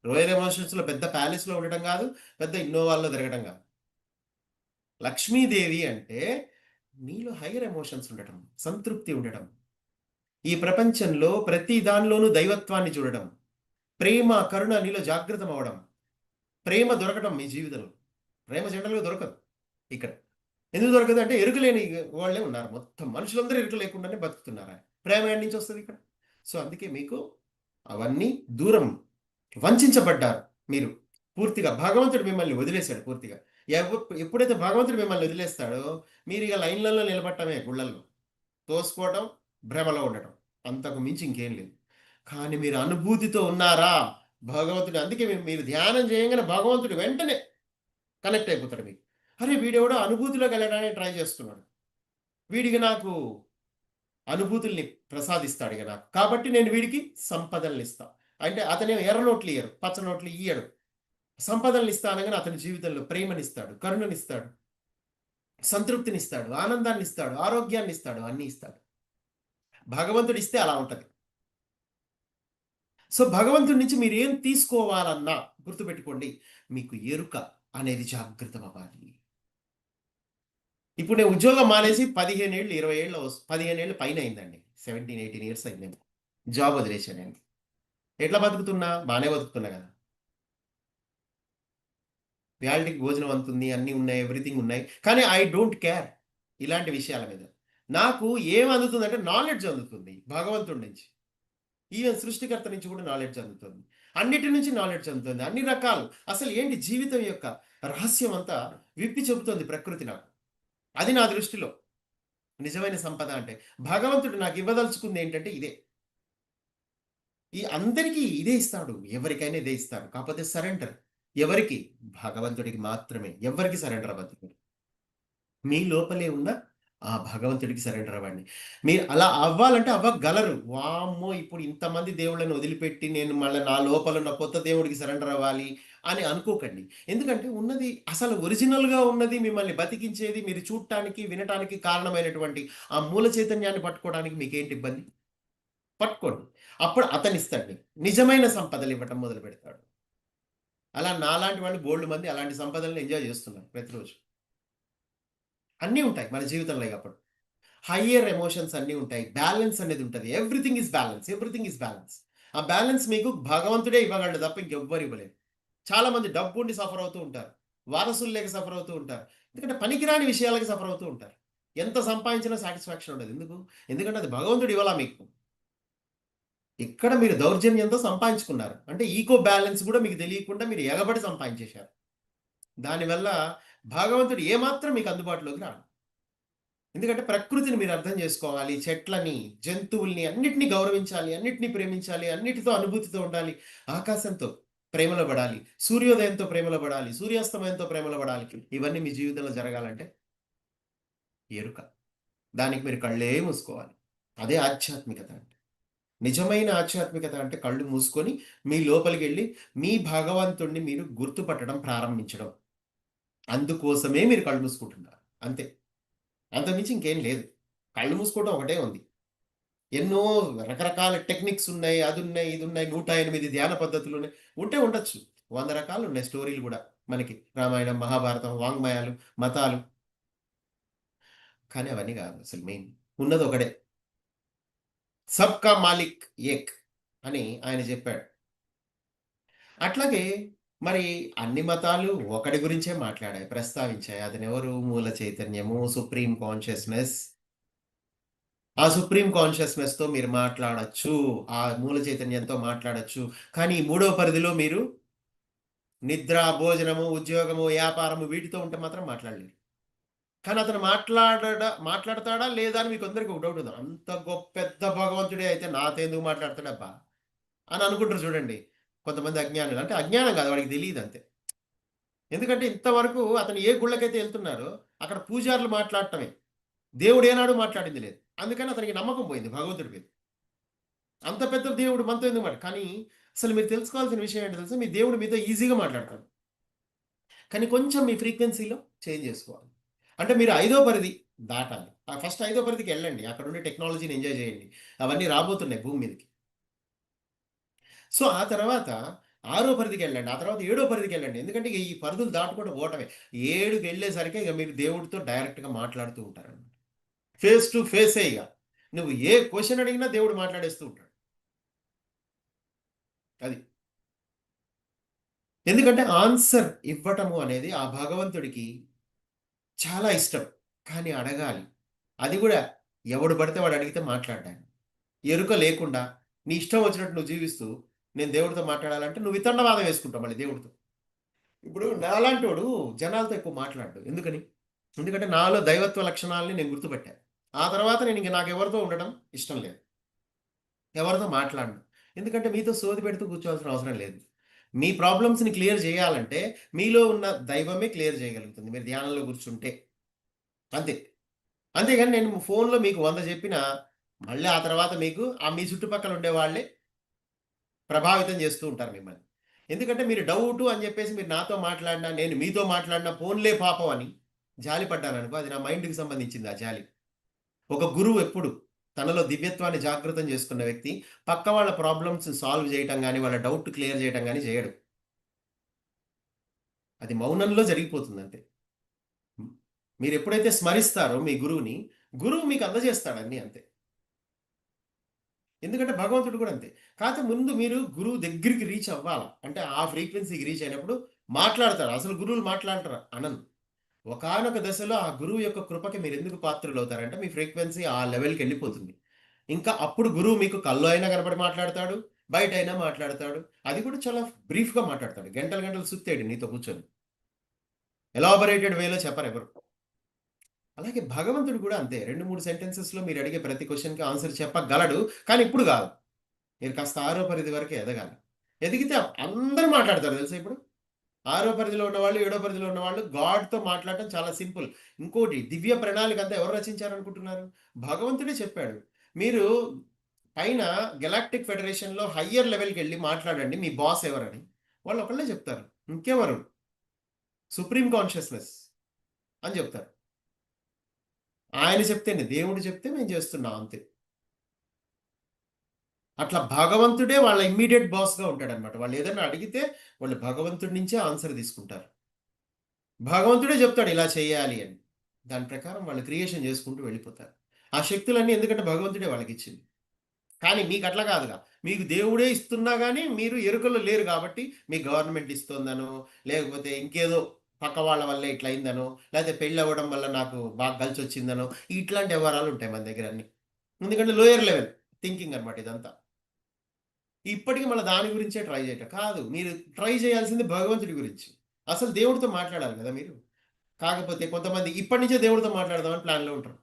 లోయర్ ఎమోషన్స్‌లో పెద్ద ప్యాలెస్‌లో ఉండటం గాదు. పెద్ద ఇన్నోవాల్లో తిరగడం గాదు. లక్ష్మీదేవి అంటే నీలో హైయర్ ఎమోషన్స్ ఉండటం. సంతృప్తి ఉండటం. ఈ ప్రపంచంలో ప్రతి దానిలోనూ దైవత్వాన్ని చూడడం. ప్రేమ, కరుణ నీలో జాగృతమవ్వడం. ప్రేమ దొరకటం మీ జీవితంలో. ప్రేమ జనరల్‌గా దొరకదు ఇక్కడ. ఎందుకు దొరకదంటే ఎరుక లేని వాళ్ళే ఉన్నారు మొత్తం. మనుషులందరూ ఎరుక లేకుండానే బతుకుతున్నారా? ప్రేమ ఎక్కడి నుంచి వస్తది ఇక్కడ? సో, అందుకే మీకు అవన్నీ దూరం. వంచించబడ్డారు మీరు. పూర్తిగా. భగవంతుడు మిమ్మల్ని వదిలేసాడు పూర్తిగా. ఎప్పుడైతే భగవంతుడు మిమ్మల్ని వదిలేస్తాడో, మీరిగ లైన్‌లలో నిలబడటమే గుళ్ళల్లో. తోసుకోవటం, భ్రమలో ఉండటం. అంతకు మించి ఇంకేం లేదు. కానీ మీరు అనుభూతితో ఉన్నారా? భగవంతుడు అందుకే మీరు ధ్యానం చేయంగానే భగవంతుడు వెంటనే కనెక్ట్ అయిపోతాడు మీకు. అరే! వీడెవడో అనుభూతిలోకెళ్ళడానికి ట్రై చేస్తున్నాడు. వీడికి నాకు అనుభూతుల్ని ప్రసాదిస్తాడిగ నాకు. కాబట్టి నేను వీడికి సంపదలనిస్తా. అంటే అతనేమో ఎర్ర నోట్లు ఇయ్యరు. పచ్చ నోట్లు ఇయ్యడు. సంపదలనిస్తా అనంగానే అతని జీవితంలో ప్రేమనిస్తాడు, కరుణనిస్తాడు, సంతృప్తినిస్తాడు, ఆనందాన్నిస్తాడు, ఆరోగ్యాన్నిస్తాడు, అన్నీ ఇస్తాడు. భగవంతుడిస్తే అలా ఉంటది. సో, భగవంతుడి నుంచి మీరేం తీసుకోవాలన్నా గుర్తుపెట్టుకోండి. మీకు ఎరుక అనేది జాగృతమవ్వాలి. ఇప్పుడు నేను ఉద్యోగం మానేసి 15 ఏళ్ళు, 20 ఏళ్ళు 15 ఏళ్ళు పైనయిందండి. 17, 18 ఇయర్స్ అయిందేమో. జాబ్ వదిలేసా నేను. ఎట్లా బతుకుతున్నా? బానే బతుకుతున్నా గదా! వ్యాలిడిటీ భోజనం అంతుంది. అన్నీ ఉన్నాయి. ఎవ్రీథింగ్ ఉన్నాయి. కానీ ఐ డోంట్ కేర్ ఇలాంటి విషయాల మీద. నాకు ఏం అందుతుందంటే నాలెడ్జ్ అందుతుంది భగవంతుడి నుంచి. ఈవెన్ సృష్టికర్త నుంచి కూడా నాలెడ్జ్ అందుతుంది. అన్నిటి నుంచి నాలెడ్జ్ అందుతుంది. అన్ని రకాలు. అసలు ఏంటి జీవితం యొక్క రహస్యం అంతా విప్పి చెబుతుంది ప్రకృతి నాకు. అది నా దృష్టిలో నిజమైన సంపద అంటే. భగవంతుడు నాకు ఇవ్వదలుచుకుంది ఏంటంటే ఇదే. ఈ అందరికీ ఇదే ఇస్తాడు. ఎవరికైనా ఇదే ఇస్తాడు. కాకపోతే సరెండర్. ఎవరికి? భగవంతుడికి మాత్రమే. ఎవ్వరికీ సరెండర్ అవ్వద్దు మీరు. మీ లోపలే ఉన్న ఆ భగవంతుడికి సరెండర్ అవ్వండి. మీరు అలా అవ్వాలంటే అవ్వగలరు. వామ్మో! ఇప్పుడు ఇంతమంది దేవుళ్ళని వదిలిపెట్టి నేను మళ్ళా నా లోపల ఉన్న కొత్త దేవుడికి సరెండర్ అవ్వాలి అని అనుకోకండి. ఎందుకంటే ఉన్నది అసలు ఒరిజినల్‌గా ఉన్నది మిమ్మల్ని బతికించేది మీరు చూడటానికి, వినటానికి కారణమైనటువంటి ఆ మూల చైతన్యాన్ని పట్టుకోవడానికి మీకేంటి ఇబ్బంది? పట్టుకోండి. అప్పుడు అతనిస్తాడు నీకు. నిజమైన సంపదలివ్వటం మొదలుపెడతాడు. అలా నాలాంటి వాళ్ళు బోలెడు మంది అలాంటి సంపదలను ఎంజాయ్ చేస్తున్నారు ప్రతిరోజు. అన్నీ ఉంటాయి మన జీవితంలో ఇగ అప్పుడు. హైయర్ ఎమోషన్స్ అన్నీ ఉంటాయి. బ్యాలెన్స్ అనేది ఉంటది. Everything is balance. Everything is balance. ఆ బ్యాలెన్స్ మీకు భగవంతుడే ఇవ్వగలడు తప్ప ఇంకెవ్వరు ఇవ్వలేరు. చాలా మంది డబ్బుండి సఫర్ అవుతూ ఉంటారు. వారసులు లేక సఫర్ అవుతూ ఉంటారు. ఎందుకంటే పనికిరాని విషయాలకి సఫర్ అవుతూ ఉంటారు. ఎంత సంపాదించినా సాటిస్ఫాక్షన్ ఉండదు. ఎందుకు? ఎందుకంటే అది భగవంతుడు ఇవ్వలా మీకు. ఇక్కడ మీరు దౌర్జన్యంతో సంపాదించుకున్నారు. అంటే ఈకో బ్యాలెన్స్ కూడా మీకు తెలియకుండా మీరు ఎగబడి సంపాదించేశారు. దానివల్ల భగవంతుడు ఏమాత్రం మీకు అందుబాటులోకి రాడు. ఎందుకంటే ప్రకృతిని మీరు అర్థం చేసుకోవాలి. చెట్లని, జంతువుల్ని అన్నిటిని గౌరవించాలి. అన్నిటిని ప్రేమించాలి. అన్నిటితో అనుభూతితో ఉండాలి. ఆకాశంతో ప్రేమలో పడాలి. సూర్యోదయంతో ప్రేమలో పడాలి. సూర్యాస్తమయంతో ప్రేమలో పడాలి. ఇవన్నీ మీ జీవితంలో జరగాలంటే ఎరుక. దానికి మీరు కళ్ళే మూసుకోవాలి. అదే ఆధ్యాత్మికత అంటే. నిజమైన ఆధ్యాత్మికత అంటే కళ్ళు మూసుకొని మీ లోపలికెళ్ళి మీ భగవంతుడిని మీరు గుర్తుపట్టడం ప్రారంభించడం. అందుకోసమే మీరు కళ్ళు మూసుకుంటున్నారు. అంతే. అంతకుమించి ఇంకేం లేదు. కళ్ళు మూసుకోవడం ఒకటే ఉంది. ఎన్నో రకరకాల టెక్నిక్స్ ఉన్నాయి. అదున్నాయి, ఇదున్నాయి. 108 ధ్యాన పద్ధతులున్నాయి. ఉంటే ఉండొచ్చు. 100 రకాలున్నాయి స్టోరీలు గూడా మనకి. రామాయణం, మహాభారతం, వాంగ్మయాలు, మతాలు. కానీ అవన్నీ గాదు అసలు మెయిన్. ఉన్నదొకడే. 'సబ్‌కా మాలిక్ ఏక్' అని ఆయన జెప్పాడు. అట్లాగే మరి అన్ని మతాలు ఒకడి గురించే మాట్లాడాయి, ప్రస్తావించాయి. అతనెవరు? మూల చైతన్యము, సుప్రీం కాన్షియస్‌నెస్. ఆ సుప్రీం కాన్షియస్‌నెస్‌తో మీరు మాట్లాడొచ్చు. ఆ మూల చైతన్యంతో మాట్లాడొచ్చు. కానీ ఈ మూడో పరిధిలో మీరు నిద్ర, భోజనము, ఉద్యోగము, వ్యాపారము వీటితో ఉంటే మాత్రం మాట్లాడలేరు. కానీ అతను మాట్లాడతాడా లేదా అని మీకందరికి ఒక డౌట్ ఉంది. అంత పెద్ద భగవంతుడే అయితే నాతో ఎందుకు మాట్లాడతాడబ్బా! అని అనుకుంటారు చూడండి. కొంతమంది అజ్ఞానులు. అంటే అజ్ఞానం కాదు వాడికి తెలీదంతే. ఎందుకంటే ఇంతవరకు అతను ఏ గుళ్ళకైతే ఎళ్తున్నారో అక్కడ పూజారులు మాట్లాడటమే. దేవుడు ఏనాడు మాట్లాడింది లేదు. అందుకని అతనికి నమ్మకం పోయింది భగవంతుడి మీద. అంత పెద్ద దేవుడు మనతో ఎందుకు కానీ అసలు మీరు తెలుసుకోవాల్సిన విషయం ఏంటో తెలుసా? మీ దేవుడు మీతో ఈజీగా మాట్లాడతాడు. కానీ కొంచెం మీ ఫ్రీక్వెన్సీలో చేంజ్ చేసుకోవాలి. అంటే మీరు ఐదో పరిధి దాటాలి. ఆ ఫస్ట్ ఐదో పరిధికెళ్ళండి. అక్కడుండే టెక్నాలజీని ఎంజాయ్ చేయండి. అవన్నీ రాబోతున్నాయి భూమి మీదకి. సో, ఆ తర్వాత ఆరో పరిధికెళ్ళండి. ఆ తర్వాత ఏడో పరిధికెళ్ళండి. ఎందుకంటే ఇక ఈ పరిధులు దాటుకుంటూ పోవటమే. 7కెళ్ళేసరికి ఇక మీరు దేవుడితో డైరెక్ట్‌గా మాట్లాడుతూ ఉంటారనమాట. ఫేస్ టు ఫేసే ఇగ. నువ్వు ఏ క్వెషన్ అడిగినా దేవుడు మాట్లాడేస్తూ ఉంటాడు. అది. ఎందుకంటే ఆన్సర్ ఇవ్వటము అనేది ఆ భగవంతుడికి చాలా ఇష్టం. కానీ అడగాలి. అది గూడా ఎవడు పడితే వాడు అడిగితే మాట్లాడ్డానికి. ఎరుక లేకుండా నీ ఇష్టం వచ్చినట్టు నువ్వు జీవిస్తూ, నేను దేవుడితో మాట్లాడాలంటే నువ్వు వితండవాదం వేసుకుంటావు మళ్ళీ దేవుడితో. ఇప్పుడు నాలాంటోడు జనాలతో ఎక్కువ మాట్లాడడు. ఎందుకని? ఎందుకంటే నాలో దైవత్వ లక్షణాలని నేను గుర్తుపట్టా. ఆ తర్వాత నేనింక నాకెవరితో ఉండడం ఇష్టం లేదు. ఎవరితో మాట్లాడను. ఎందుకంటే మీతో సోది పెడుతూ కూర్చోవాల్సిన అవసరం లేదు. మీ ప్రాబ్లమ్స్‌ని క్లియర్ జేయాలంటే మీలో ఉన్న దైవమే క్లియర్ చేయగలుగుతుంది. మీరు ధ్యానంలో కూర్చుంటే. అంతే. అంతేగాని నేను ఫోన్‌లో మీకు 100 చెప్పినా, మళ్ళీ ఆ తర్వాత మీకు మీ చుట్టుపక్కల ఉండేవాళ్ళే ప్రభావితం చేస్తూ ఉంటారు మిమ్మల్ని. ఎందుకంటే మీరు డౌటు అని చెప్పేసి మీరు నాతో మాట్లాడినా, నేను మీతో మాట్లాడినా పోన్లే పాపం అని జాలి పడ్డాననుకో, అది నా మైండ్‌కి సంబంధించింది ఆ జాలి. ఒక గురువు ఎప్పుడు తనలో దివ్యత్వాన్ని జాగృతం చేసుకున్న వ్యక్తి, పక్క వాళ్ళ ప్రాబ్లమ్స్ సాల్వ్ చేయటం గాని, వాళ్ళ డౌట్ క్లియర్ చేయటం గాని చేయడు. అది మౌనంలో జరిగిపోతుందంతే. హ్మ్. మీరెప్పుడైతే స్మరిస్తారో మీ గురువుని, గురువు మీకు అందజేస్తాడు అన్నీ అంతే. ఎందుకంటే భగవంతుడు కూడా అంతే. కాతే ముందు మీరు గురువు దగ్గరికి రీచ్ అవ్వాల. అంటే ఆ ఫ్రీక్వెన్సీకి రీచ్ అయినప్పుడు మాట్లాడతారు. అసలు గురువులు మాట్లాడటరు అనను. ఒకానొక దశలో ఆ గురువు యొక్క కృపకి మీరెందుకు పాత్రులవుతారంటే మీ ఫ్రీక్వెన్సీ ఆ లెవెల్‌కెళ్ళిపోతుంది. ఇంకా అప్పుడు గురువు మీకు కల్లో అయినా కనపడి మాట్లాడతాడు. బయటైనా మాట్లాడతాడు. అది కూడా చాలా బ్రీఫ్‌గా మాట్లాడతాడు. గంటలు గంటలు సుత్తేడు నీతో కూర్చొని. ఎలాబొరేటెడ్ వేలో చెప్పరెవరు. అలాగే భగవంతుడు కూడా అంతే. 2, 3 సెంటెన్సెస్‌లో మీరడిగే ప్రతి క్వెషన్‌కి ఆన్సర్ చెప్పగలడు. కానీ ఇప్పుడు గాదు. మీరు కాస్త ఆరో పరిధి వరకే ఎదగాలి. ఎదిగితే అందరూ మాట్లాడతారు తెలుసా ఇప్పుడు? ఆరో పరిధిలో ఉన్నవాళ్ళు, ఏడో పరిధిలో ఉన్నవాళ్ళు గాడ్‌తో మాట్లాడటం చాలా సింపుల్. ఇంకోటి దివ్య ప్రణాళిక అంతా ఎవరు రచించారనుకుంటున్నారు? భగవంతుడే చెప్పాడు. మీరు పైన గెలాక్టిక్ ఫెడరేషన్‌లో హయ్యర్ లెవెల్‌కెళ్ళి మాట్లాడండి మీ బాస్ ఎవరని. వాళ్ళు ఒకళ్ళే చెప్తారు. ఇంకెవరు? సుప్రీం కాన్షియస్‌నెస్ అని చెప్తారు. ఆయన చెప్తేనే, దేవుడు చెప్తే మేము చేస్తున్నాం అంతే. అట్లా భగవంతుడే వాళ్ళ ఇమ్మీడియేట్ బాస్‌గా ఉంటాడన్నమాట. వాళ్ళు ఏదైనా అడిగితే వాళ్ళు భగవంతుడి నుంచే ఆన్సర్ తీసుకుంటారు. భగవంతుడే చెప్తాడు ఇలా చేయాలి అని. దాని ప్రకారం వాళ్ళు క్రియేషన్ చేసుకుంటూ వెళ్ళిపోతారు. ఆ శక్తులన్నీ ఎందుకంటే భగవంతుడే వాళ్ళకిచ్చింది. కానీ మీకట్లా కాదుగా. మీకు దేవుడే ఇస్తున్నా గాని మీరు ఎరుకలో లేరు కాబట్టి మీకు గవర్నమెంట్ ఇస్తోందనో, లేకపోతే ఇంకేదో పక్క వాళ్ళ వల్లే ఇట్లా అయిందనో, లేకపోతే పెళ్లవ్వడం వల్ల నాకు బాగా కలిసొచ్చిందనో, ఇట్లాంటి వ్యవహారాలుంటాయి మన దగ్గర అన్ని. ఎందుకంటే లోయర్ లెవెల్ థింకింగ్ అన్నమాట ఇదంతా. ఇప్పటికి మళ్ళా దాని గురించే ట్రై చేయటం. కాదు. మీరు ట్రై చేయాల్సింది భగవంతుడి గురించి. అసలు దేవుడితో మాట్లాడాలి గదా మీరు. కాకపోతే కొంతమంది ఇప్పటి నుంచే దేవుడితో మాట్లాడదామని ప్లాన్‌లో ఉంటారు.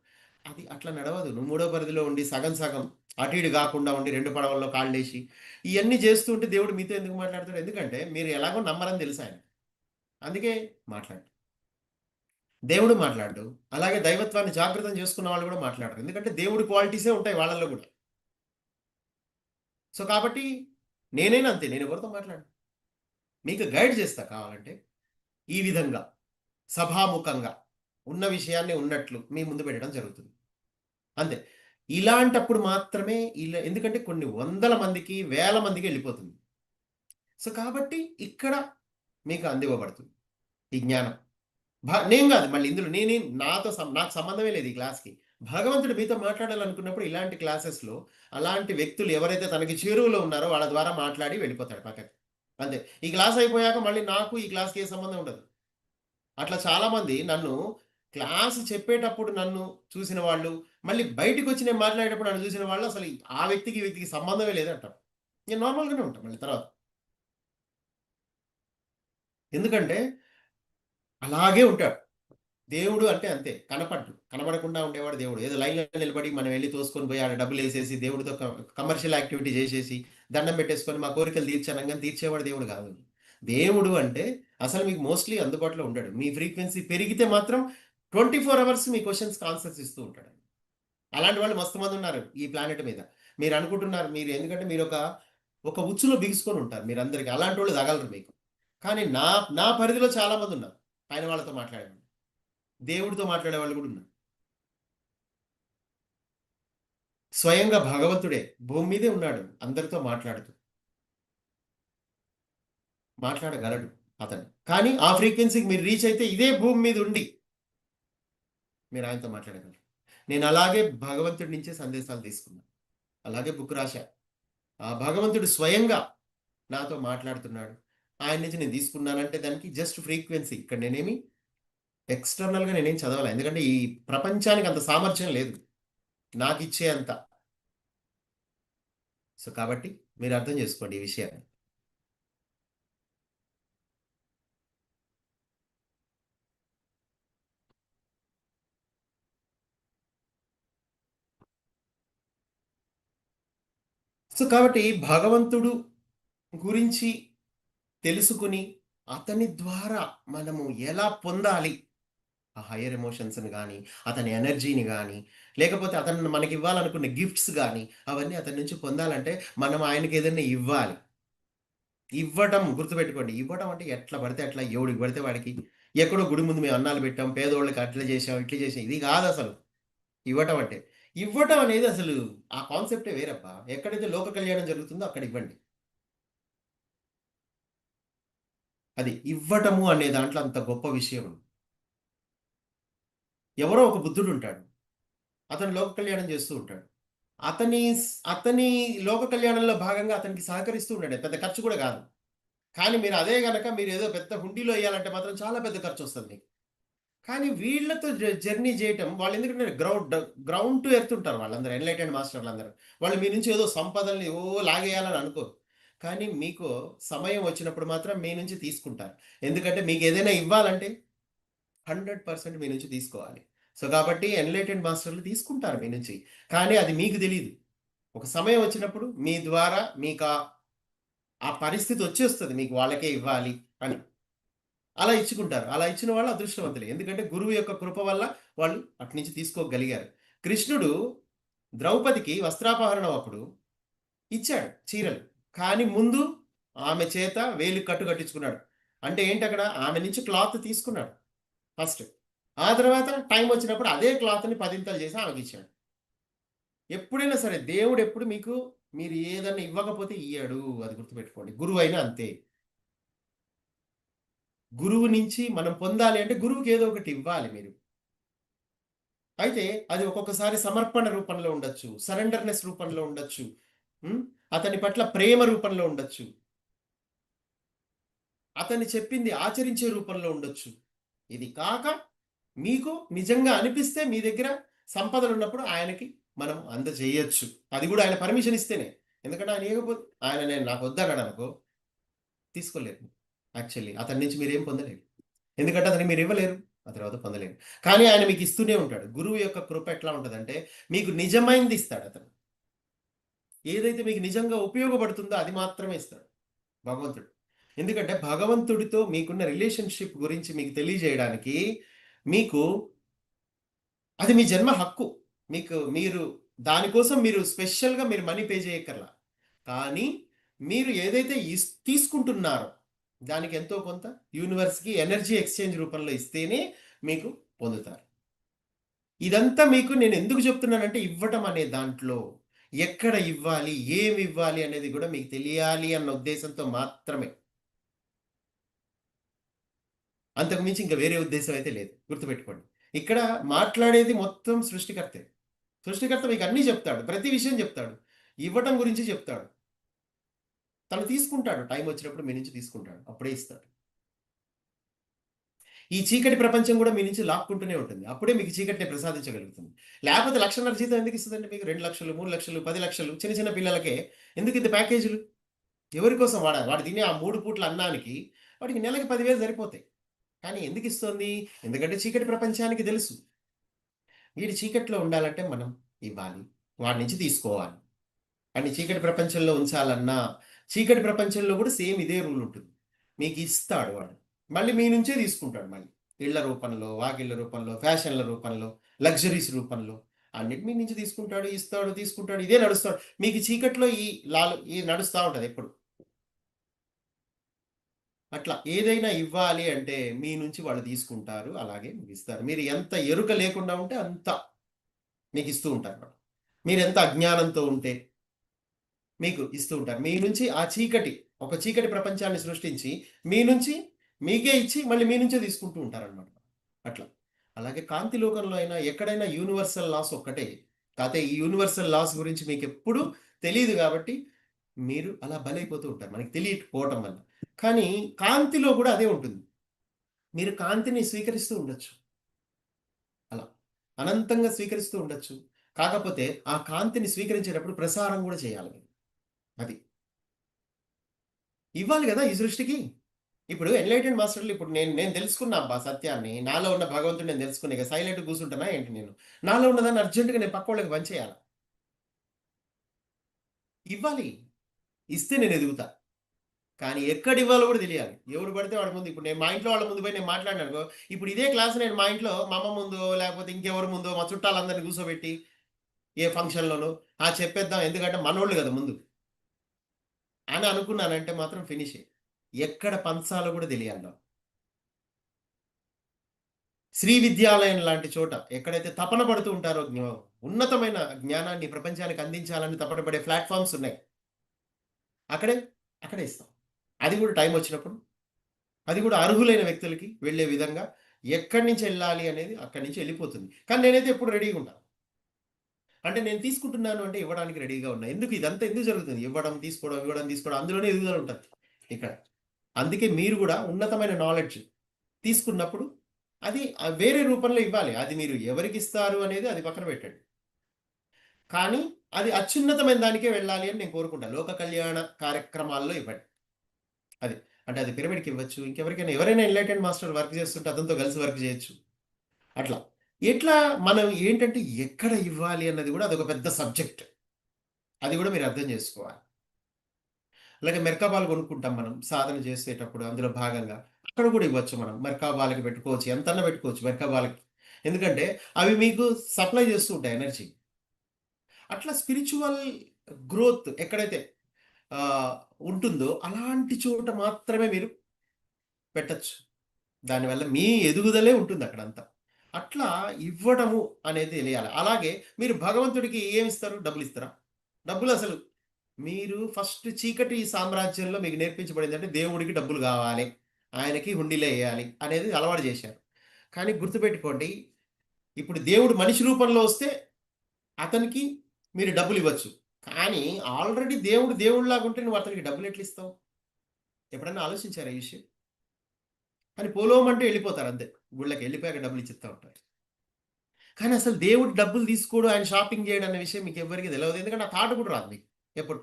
అది అట్లా నడవదు. నువ్వు మూడో పరిధిలో ఉండి సగం సగం అటు ఇటు గాకుండా ఉండి 2 పడవల్లో కాళ్ళేసి ఇయన్నీ చేస్తూ ఉంటే దేవుడు మీతో ఎందుకు మాట్లాడతాడు? ఎందుకంటే మీరు ఎలాగో నమ్మరని తెలుసు ఆయనకి. అందుకే మాట్లాడడు. దేవుడు మాట్లాడడు. అలాగే దైవత్వాన్ని జాగృతం చేసుకున్న వాళ్ళు కూడా మాట్లాడరు. ఎందుకంటే దేవుడి క్వాలిటీసే ఉంటాయి వాళ్ళలో గూడా. సో, కాబట్టి నేనైనా అంతే. నేను ఎవరితో మాట్లాడను. మీకు గైడ్ చేస్తా కావాలంటే. ఈ విధంగా సభాముఖంగా ఉన్న విషయాన్ని ఉన్నట్లు మీ ముందు పెట్టడం జరుగుతుంది. అంతే. ఇలాంటప్పుడు మాత్రమే ఎందుకంటే కొన్ని వందల మందికి, వేల మందికి ఎళ్ళిపోతుంది. సో, కాబట్టి ఇక్కడ మీకు అందివ్వబడుతుంది. ఈ జ్ఞానం. నేను గాదు మళ్ళీ ఇందులో నాకు సంబంధమే లేదు ఈ క్లాస్‌కి. భగవంతుడు మీతో మాట్లాడాలనుకున్నప్పుడు ఇలాంటి క్లాసెస్‌లో అలాంటి వ్యక్తులు ఎవరైతే తనకి చేరువలో ఉన్నారో వాళ్ళ ద్వారా మాట్లాడి వెళ్ళిపోతాడు పక్కకి. అంతే. ఈ క్లాస్ అయిపోయాక మళ్ళీ నాకు ఈ క్లాస్‌కి ఏ సంబంధం ఉండదు. అట్లా చాలామంది నన్ను క్లాస్ చెప్పేటప్పుడు నన్ను చూసిన వాళ్ళు, మళ్ళీ బయటికొచ్చి నేను మాట్లాడేటప్పుడు నన్ను చూసిన వాళ్ళు అసలు ఆ వ్యక్తికి, ఈ వ్యక్తికి సంబంధమే లేదంటారు. నేను నార్మల్‌గానే ఉంటా మళ్ళీ తర్వాత. ఎందుకంటే అలాగే ఉంటాడు. దేవుడు అంటే అంతే. కనపడ్డు. కనపడకుండా ఉండేవాడు దేవుడు. ఏదో లైన్‌లో నిలబడి మనం వెళ్లి తోసుకొని పోయి ఆడ డబ్బులేసేసి దేవుడితో కమర్షియల్ యాక్టివిటీ చేసేసి, దండం పెట్టేసుకొని మా కోరికలు తీర్చనంగానే తీర్చేవాడు దేవుడు కాదు. దేవుడు అంటే అసలు మీకు మోస్ట్‌లీ అందుబాటులో ఉండడు. మీ ఫ్రీక్వెన్సీ పెరిగితే మాత్రం 24 అవర్స్ మీ క్వెషన్స్‌కి ఆన్సర్స్ ఇస్తూ ఉంటాడు. అలాంటి వాళ్ళు మస్తు మందున్నారు ఈ ప్లానెట్ మీద. మీరనుకుంటున్నారు ఎందుకంటే ఒక ఉచ్చులో బిగుసుకొని ఉంటారు మీరందరికి. అలాంటోళ్ళు తగలరు మీకు. కానీ నా నా పరిధిలో చాలా మందున్నారు. పైన వాళ్ళతో మాట్లాడేవాళ్ళు. దేవుడితో మాట్లాడేవాళ్ళు గూడా ఉన్నారు. స్వయంగా భగవంతుడే భూమి మీదే ఉన్నాడు. అందరితో మాట్లాడగలడు అతను. కానీ ఆ ఫ్రీక్వెన్సీకి మీరు రీచ్ అయితే ఇదే భూమి మీద ఉండి మీరు ఆయనతో మాట్లాడగలరు. నేను అలాగే భగవంతుడి నుంచే సందేశాలు తీసుకున్నా. అలాగే బుక్ రాశా. ఆ భగవంతుడు స్వయంగా నాతో మాట్లాడుతున్నాడు. ఆయన నుంచి నేను తీసుకున్నానంటే దానికి జస్ట్ ఫ్రీక్వెన్సీ. ఇక్కడ ఎక్స్‌టర్నల్‌గా నేనేం చదవలే. ఎందుకంటే ఈ ప్రపంచానికి అంత సామర్థ్యం లేదు. నాకిచ్చే అంత. సో, కాబట్టి మీరు అర్థం చేసుకోండి ఈ విషయాన్ని. సో, కాబట్టి భగవంతుడు గురించి తెలుసుకొని, అతని ద్వారా మనము ఎలా పొందాలి? ఆ హైయర్ ఎమోషన్స్‌ని గాని, అతని ఎనర్జీని గాని, లేకపోతే అతను మనకివ్వాలనుకున్న గిఫ్ట్స్ గాని, అవన్నీ అతని నుంచి పొందాలంటే, మనం ఆయనకేదన్నా ఇవ్వాలి. ఇవ్వటం గుర్తుపెట్టుకోండి. ఇవ్వటం అంటే ఎట్లా పడితే అట్లా, ఎవడికి పడితే వాడికి. ఎక్కడో గుడి ముందు మేము అన్నాలు పెట్టాం, పేదోళ్ళకి అట్లా చేశాం, ఇట్లా చేశాం. ఇది కాదసలు ఇవ్వటం అంటే. ఇవ్వటం అనేది అసలు ఆ కాన్సెప్టే వేరబ్బా! ఎక్కడైతే లోక కళ్యాణం జరుగుతుందో అక్కడ ఇవ్వండి. అది ఇవ్వటము అనే దాంట్లో అంత గొప్ప విషయం. ఎవరో ఒక బుద్ధుడుంటాడు. అతను లోక కళ్యాణం చేస్తూ ఉంటాడు. అతని లోక కళ్యాణంలో భాగంగా అతనికి సహకరిస్తూ ఉన్నాడు. పెద్ద ఖర్చు కూడా కాదు. కానీ మీరు అదే గనక మీరేదో పెద్ద హుండీలో ఎయ్యాలంటే మాత్రం చాలా పెద్ద ఖర్చొస్తది మీకు. కానీ వీళ్ళతో జర్నీ చేయటం వాళ్ళెందుకంటే గ్రౌండ్ టు ఎర్త్ ఉంటారు వాళ్ళందరూ ఎన్‌లైటెండ్ మాస్టర్‌లందరూ. వాళ్ళు మీ నుంచి ఏదో సంపదల్ని లాగేయాలని అనుకోరు. కానీ మీకు సమయం వచ్చినప్పుడు మాత్రం మీ నుంచి తీసుకుంటారు. ఎందుకంటే మీకేదైనా ఇవ్వాలంటే 100% మీ నుంచి తీసుకోవాలి. సో, కాబట్టి ఎన్‌లైటెండ్ మాస్టర్‌లు తీసుకుంటారు మీ నుంచి. కానీ అది మీకు తెలీదు. ఒక సమయం వచ్చినప్పుడు మీ ద్వారా ఆ పరిస్థితి వచ్చేస్తది మీకు వాళ్ళకే ఇవ్వాలి అని. అలా ఇచ్చుకుంటారు. అలా ఇచ్చిన వాళ్ళు అదృష్టవంతులే. ఎందుకంటే గురువు యొక్క కృప వల్ల వాళ్ళు అటునుంచి తీసుకోగలిగారు. కృష్ణుడు ద్రౌపదికి వస్త్రాపహరణం అప్పుడు ఇచ్చాడు చీరలు. కానీ ముందు ఆమె చేత వేలికి కట్టు కట్టించుకున్నాడు. అంటే ఏంటక్కడ ఆమె నుంచి క్లాత్ తీసుకున్నాడు ఫస్ట్. ఆ తర్వాత టైమ్ వచ్చినప్పుడు అదే క్లాత్‌ని పదింతలు చేసి ఆమెకిచ్చాడు. ఎప్పుడైనా సరే దేవుడెప్పుడు మీకు మీరు ఏదన్నా ఇవ్వకపోతే ఇయ్యడు. అది గుర్తుపెట్టుకోండి. గురువైనా అంతే. గురువు నుంచి మనం పొందాలి అంటే గురువుకి ఏదో ఒకటి ఇవ్వాలి మీరు. అయితే అది ఒక్కొక్కసారి సమర్పణ రూపంలో ఉండొచ్చు. సరెండర్‌నెస్ రూపంలో ఉండొచ్చు. హ్మ్. అతని పట్ల ప్రేమ రూపంలో ఉండొచ్చు. అతను చెప్పింది ఆచరించే రూపంలో ఉండొచ్చు. ఇది కాక మీకు నిజంగా అనిపిస్తే మీ దగ్గర సంపదలున్నప్పుడు ఆయనకి మనం అందజేయొచ్చు. అది గూడా ఆయన పర్మిషన్ ఇస్తేనే. ఎందుకంటే ఆయన ఇయ్యకపోతే ఆయన నేను నాకొద్దన్నాడనుకో తీసుకోలేరు. యాక్చువల్లీ అతని నుంచి మీరేం పొందలేరు. ఎందుకంటే అతనికి మీరివ్వలేరు. ఆ తర్వాత పొందలేరు. కానీ ఆయన మీకు ఇస్తూనే ఉంటాడు. గురువు యొక్క కృప ఎట్లా ఉంటదంటే మీకు నిజమైనది ఇస్తాడతను. ఏదైతే మీకు నిజంగా ఉపయోగపడుతుందో అది మాత్రమే ఇస్తాడు భగవంతుడు. ఎందుకంటే భగవంతుడితో మీకున్న రిలేషన్‌షిప్ గురించి మీకు తెలియజేయడానికి మీకు అది మీ జన్మ హక్కు. మీరు దాని కోసం మీరు స్పెషల్‌గా మీరు మనీ పే చేయక్కర్లా. కానీ మీరు ఏదైతే తీసుకుంటున్నారో దానికి ఎంతో కొంత యూనివర్స్‌కి ఎనర్జీ ఎక్స్‌చేంజ్ రూపంలో ఇస్తేనే మీకు పొందుతారు. ఇదంతా మీకు నేనెందుకు చెప్తున్నానంటే ఇవ్వటం అనే దాంట్లో ఎక్కడ ఇవ్వాలి? ఏమివ్వాలి? అనేది గూడా మీకు తెలియాలి అన్న ఉద్దేశంతో మాత్రమే. అంతకు మించి ఇంక వేరే ఉద్దేశ్యం అయితే లేదు. గుర్తుపెట్టుకోండి. ఇక్కడ మాట్లాడేది మొత్తం సృష్టికర్తే. సృష్టికర్త మీకు అన్నీ చెప్తాడు. ప్రతి విషయం చెప్తాడు. ఇవ్వటం గురించి చెప్తాడు. తను తీసుకుంటాడు. టైం వచ్చినప్పుడు మీ నుంచి తీసుకుంటాడు. అప్పుడే ఇస్తాడు. ఈ చీకటి ప్రపంచం గూడా మీ నుంచి లాక్కుంటూనే ఉంటుంది. అప్పుడే మీకు చీకటిని ప్రసాదించగలుగుతుంది. లేపోతే 1,50,000 జీతం ఎందుకు ఇస్తదండి మీకు? 2,00,000, 3,00,000, 10,00,000 చిన్న చిన్న పిల్లలకే ఎందుకు ఇంత ప్యాకేజులు? ఎవరి కోసం వాడాలి? వాడు తినే ఆ 3 పూట్ల అన్నానికి వాడికి నెలకి 10,000 సరిపోతాయి. కానీ ఎందుకిస్తోంది? ఎందుకంటే చీకటి ప్రపంచానికి తెలుసు. వీడు చీకట్లో ఉండాలంటే మనం ఇవ్వాలి. వాడి నుంచి తీసుకోవాలి. వాడిని చీకటి ప్రపంచంలో ఉంచాలన్నా, చీకటి ప్రపంచంలో గూడా సేమ్ ఇదే రూల్ ఉంటుంది. మీకిస్తాడు వాడు. మళ్ళీ మీ నుంచే తీసుకుంటాడు మళ్ళీ. ఇళ్ళ రూపంలో, వాకిళ్ళ రూపంలో, ఫ్యాషన్‌ల రూపంలో, లగ్జరీస్ రూపంలో అన్నిటి మీ నుంచి తీసుకుంటాడు, ఇస్తాడు, తీసుకుంటాడు. ఇదే నడుస్తాడు. మీకు చీకట్లో ఈ నడుస్తా ఉంటది ఎప్పుడు. అట్లా ఏదైనా ఇవ్వాలి అంటే మీ నుంచి వాళ్ళు తీసుకుంటారు. అలాగే మీకిస్తారు. మీరు ఎంత ఎరుక లేకుండా ఉంటే అంత మీకిస్తూ ఉంటారు వాళ్ళు. మీరెంత అజ్ఞానంతో ఉంటే మీకు ఇస్తూ ఉంటారు. మీ నుంచి ఆ చీకటి, ఒక చీకటి ప్రపంచాన్ని సృష్టించి, మీ నుంచి మీకే ఇచ్చి, మళ్ళీ మీ నుంచే తీసుకుంటూ ఉంటారనమాట. అట్లా. అలాగే కాంతి లోకంలో అయినా, ఎక్కడైనా యూనివర్సల్ లాస్ ఒక్కటే. కాతే ఈ యూనివర్సల్ లాస్ గురించి మీకెప్పుడు తెలీదు గాబట్టి, మీరు అలా బలైపోతూ ఉంటారు. మనకి తెలియకపోవటం వల్ల. కానీ కాంతిలో గూడా అదే ఉంటుంది. మీరు కాంతిని స్వీకరిస్తూ ఉండొచ్చు. అలా. అనంతంగా స్వీకరిస్తూ ఉండొచ్చు. కాకపోతే ఆ కాంతిని స్వీకరించేటప్పుడు ప్రసారం గూడా చేయాలి మీరు. అది. ఇవ్వాలి గదా! ఈ సృష్టికి. ఇప్పుడు ఎన్‌లైటెండ్ మాస్టర్‌లు ఇప్పుడు నేను నేను తెలుసుకున్నా అబ్బా సత్యాన్ని. నాలో ఉన్న భగవంతుడిని నేను తెలుసుకున్నా. ఇక సైలెంట్‌గా కూర్చుంటానా ఏంటి నేను? నాలో ఉన్నదాన్ని అర్జెంట్‌గా నేను పక్కోళ్ళకి పంచేయాల. ఇవ్వాలి. ఇస్తే నేను ఎదుగుతా. కానీ ఎక్కడివ్వాలో కూడా తెలియాలి. ఎవడు పడితే వాడి ముందు ఇప్పుడు నేను మా ఇంట్లో వాళ్ళ ముందు పోయి నేను మాట్లాడినాననుకో, ఇప్పుడు ఇదే క్లాస్ నేను మా ఇంట్లో మా అమ్మ ముందో, లేకపోతే ఇంకెవరి ముందో, మా చుట్టాలందరిని కూర్చోబెట్టి ఏ ఫంక్షన్‌లోనో చెప్పేద్దాం ఎందుకంటే మనోళ్ళు గదా ముందు అని అనుకున్నానంటే మాత్రం ఫినిషే. ఎక్కడ పంచాలో కూడా తెలియాలి నాకు. శ్రీ విద్యాలయం లాంటి చోట ఎక్కడైతే తపన పడుతూ ఉంటారో ఉన్నతమైన జ్ఞానాన్ని ప్రపంచానికి అందించాలని తపన పడే ప్లాట్‌ఫార్మ్స్ ఉన్నాయి. అక్కడే, అక్కడే ఇస్తాం. అది కూడా టైమ్ వచ్చినప్పుడు, అది కూడా అర్హులైన వ్యక్తులకి వెళ్ళే విధంగా ఎక్కడి నుంచి ఎళ్ళాలి అనేది అక్కడి నుంచి ఎళ్ళిపోతుంది. కానీ నేనైతే ఎప్పుడు రెడీగా ఉంటా. అంటే నేను తీసుకుంటున్నాను అంటే ఇవ్వడానికి రెడీగా ఉన్నా. ఇదంతా ఎందుకు జరుగుతుంది? ఇవ్వడం, తీసుకోవడం, ఇవ్వడం, తీసుకోవడం అందులోనే ఎదుగుదల ఉంటది ఇక్కడ. అందుకే మీరు కూడా ఉన్నతమైన నాలెడ్జ్ తీసుకున్నప్పుడు అది వేరే రూపంలో ఇవ్వాలి. అది మీరు ఎవరికిస్తారు అనేది అది పక్కన పెట్టండి. కానీ అది అత్యున్నతమైన దానికే వెళ్ళాలి అని నేను కోరుకుంటా. లోక కళ్యాణ కార్యక్రమాల్లో ఇవ్వండి. అది. అంటే అది పిరమిడ్‌కివ్వచ్చు. ఇంకెవరికైనా ఎవరైనా ఎన్‌లైటెండ్ మాస్టర్ వర్క్ చేస్తుంటే అతనితో కలిసి వర్క్ చేయొచ్చు. అట్లా. ఎట్లా మనం ఏంటంటే ఎక్కడ ఇవ్వాలి అన్నది గూడా అదొక పెద్ద సబ్జెక్ట్. అది గూడా మీరు అర్థం జేసుకోవాలి. అలాగే మెర్కబాల్ కొనుక్కుంటాం మనం సాధన చేసేటప్పుడు అందులో భాగంగా. అక్కడ కూడా ఇవ్వచ్చు మనం. మెర్కాబాలకి పెట్టుకోవచ్చు. ఎంతన్నా పెట్టుకోవచ్చు మెర్కాబాలకి. ఎందుకంటే అవి మీకు సప్లై చేస్తూ ఉంటాయి ఎనర్జీ. అట్లా స్పిరిచ్యువల్ గ్రోత్ ఎక్కడైతే ఆహ్, ఉంటుందో అలాంటి చోట మాత్రమే మీరు పెట్టొచ్చు. దానివల్ల మీ ఎదుగుదలే ఉంటుందక్కడంతా. అట్లా ఇవ్వడము అనేది తెలియాలి. అలాగే మీరు భగవంతుడికి ఏమిస్తారు? డబ్బులిస్తారా? డబ్బులసలు మీరు ఫస్ట్ చీకటి సామ్రాజ్యంలో మీకు నేర్పించబడిందంటే దేవుడికి డబ్బులు గావాలి. ఆయనకి హుండీలో ఎయ్యాలి అనేది అలవాటు జేశారు. కానీ గుర్తుపెట్టుకోండి, ఇప్పుడు దేవుడు మనిషి రూపంలో వస్తే అతనికి మీరు డబ్బులివ్వచ్చు. కానీ ఆల్రెడీ దేవుడు దేవుడిలాగుంటే నువ్వు అతనికి డబ్బులెట్లిస్తావు? ఎప్పుడన్నా ఆలోచించారా ఈ విషయం? కానీ పొలోమంటే ఎళ్ళిపోతారంతే. గుళ్ళకి ఎళ్ళిపోయాక డబ్బులిచ్చేత్తా ఉంటారు. కానీ అసలు దేవుడు డబ్బులు తీసుకోడు, ఆయన షాపింగ్ చేయడు అన్న విషయం మీకెవ్వరికీ తెలవదు. ఎందుకంటే ఆ థాట్ కూడా రాదు మీకు ఎప్పుడు.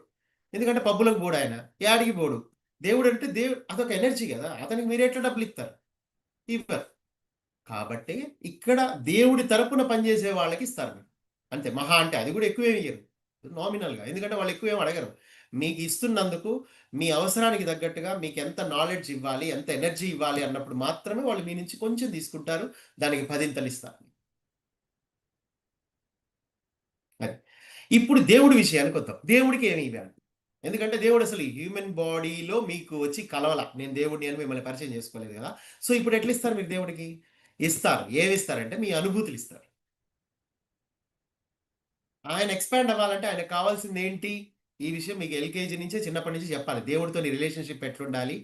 ఎందుకంటే పబ్బులకు పోడాయన. యాడికి పోడు. దేవుడంటే అదొక ఎనర్జీ గదా! అతనికి మీరెట్లా డబ్బులిత్తరు? ఇవ్వరు. కాబట్టి ఇక్కడ దేవుడి తరపున పనిచేసే వాళ్ళకిస్తారు మీరు. అంతే. మహా అంటే అది కూడా ఎక్కువేమి ఇయ్యరు. నామినల్‌గా. ఎందుకంటే వాళ్ళు ఎక్కువేమి అడగరు. మీకు ఇస్తున్నందుకు మీ అవసరానికి తగ్గట్టుగా మీకెంత నాలెడ్జ్ ఇవ్వాలి, ఎంత ఎనర్జీ ఇవ్వాలి అన్నప్పుడు మాత్రమే వాళ్ళు మీ నుంచి కొంచెం తీసుకుంటారు. దానికి పదింతలిస్తారు. అది. ఇప్పుడు దేవుడి విషయానికొద్దాం. దేవుడికి ఏమి ఇవ్వాలి? ఎందుకంటే దేవుడు అసలు ఈ హ్యూమన్ బాడీలో మీకు వచ్చి కలవల. నేను దేవుడిని అని మిమ్మల్ని పరిచయం చేసుకోలేదు గదా! సో, ఇప్పుడు ఎట్లిస్తారు మీరు దేవుడికి? ఇస్తారు. ఏమిస్తారంటే మీ అనుభూతులిస్తారు. ఆయన ఎక్స్‌పాండ్ అవ్వాలంటే ఆయనకు కావాల్సిందేంటి? ఈ విషయం మీకు ఎల్‌కేజీ నుంచే చిన్నప్పటి నుంచి చెప్పాలి. దేవుడితో నీ రిలేషన్‌షిప్ ఎట్లుండాలి?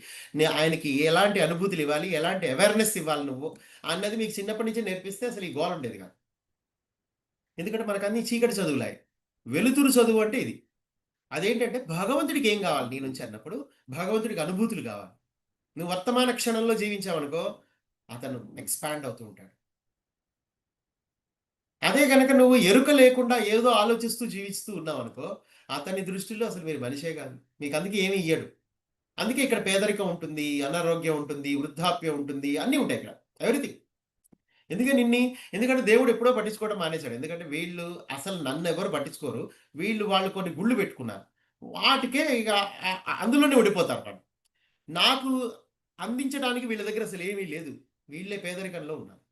ఆయనకి ఎలాంటి అనుభూతులివ్వాలి? ఎలాంటి అవేర్‌నెస్ ఇవ్వాలి నువ్వు? అన్నది మీకు చిన్నప్పటి నుంచే నేర్పిస్తే అసలు ఈ గోల ఉండేది కాదు. ఎందుకంటే మనకన్నీ చీకటి చదువులాయే. వెలుతురు చదువు అంటే ఇది. అదేంటంటే భగవంతుడికి ఏం కావాలి నీ నుంచి అన్నప్పుడు, భగవంతుడికి అనుభూతులు కావాలి. నువ్వు వర్తమాన క్షణంలో జీవించావనుకో, అతను ఎక్స్‌పాండ్ అవుతూ ఉంటాడు. అదే గనక నువ్వు ఎరుక లేకుండా ఏదో ఆలోచిస్తూ జీవిస్తూ ఉన్నావనుకో, అతని దృష్టిలో అసలు మీరు మనిషే కాదు. మీకందుకే ఏమి ఇయ్యడు. అందుకే ఇక్కడ పేదరికం ఉంటుంది, అనారోగ్యం ఉంటుంది, వృద్ధాప్యం ఉంటుంది, అన్నీ ఉంటాయిక్కడ. ఎవ్రీథింగ్. ఎందుకని ఇన్ని? ఎందుకంటే దేవుడు ఎప్పుడో పట్టించుకోవడం మానేసాడు. ఎందుకంటే వీళ్ళు అసలు నన్నెవరు పట్టించుకోరు. వాళ్ళు కొన్ని గుళ్ళు పెట్టుకున్నారు. వాటికే ఇగ అందులోనే ఉండిపోతారు వాళ్ళు. నాకు అందించడానికి వీళ్ళ దగ్గర అసలేమీ లేదు. వీళ్ళే పేదరికంలో ఉన్నారు.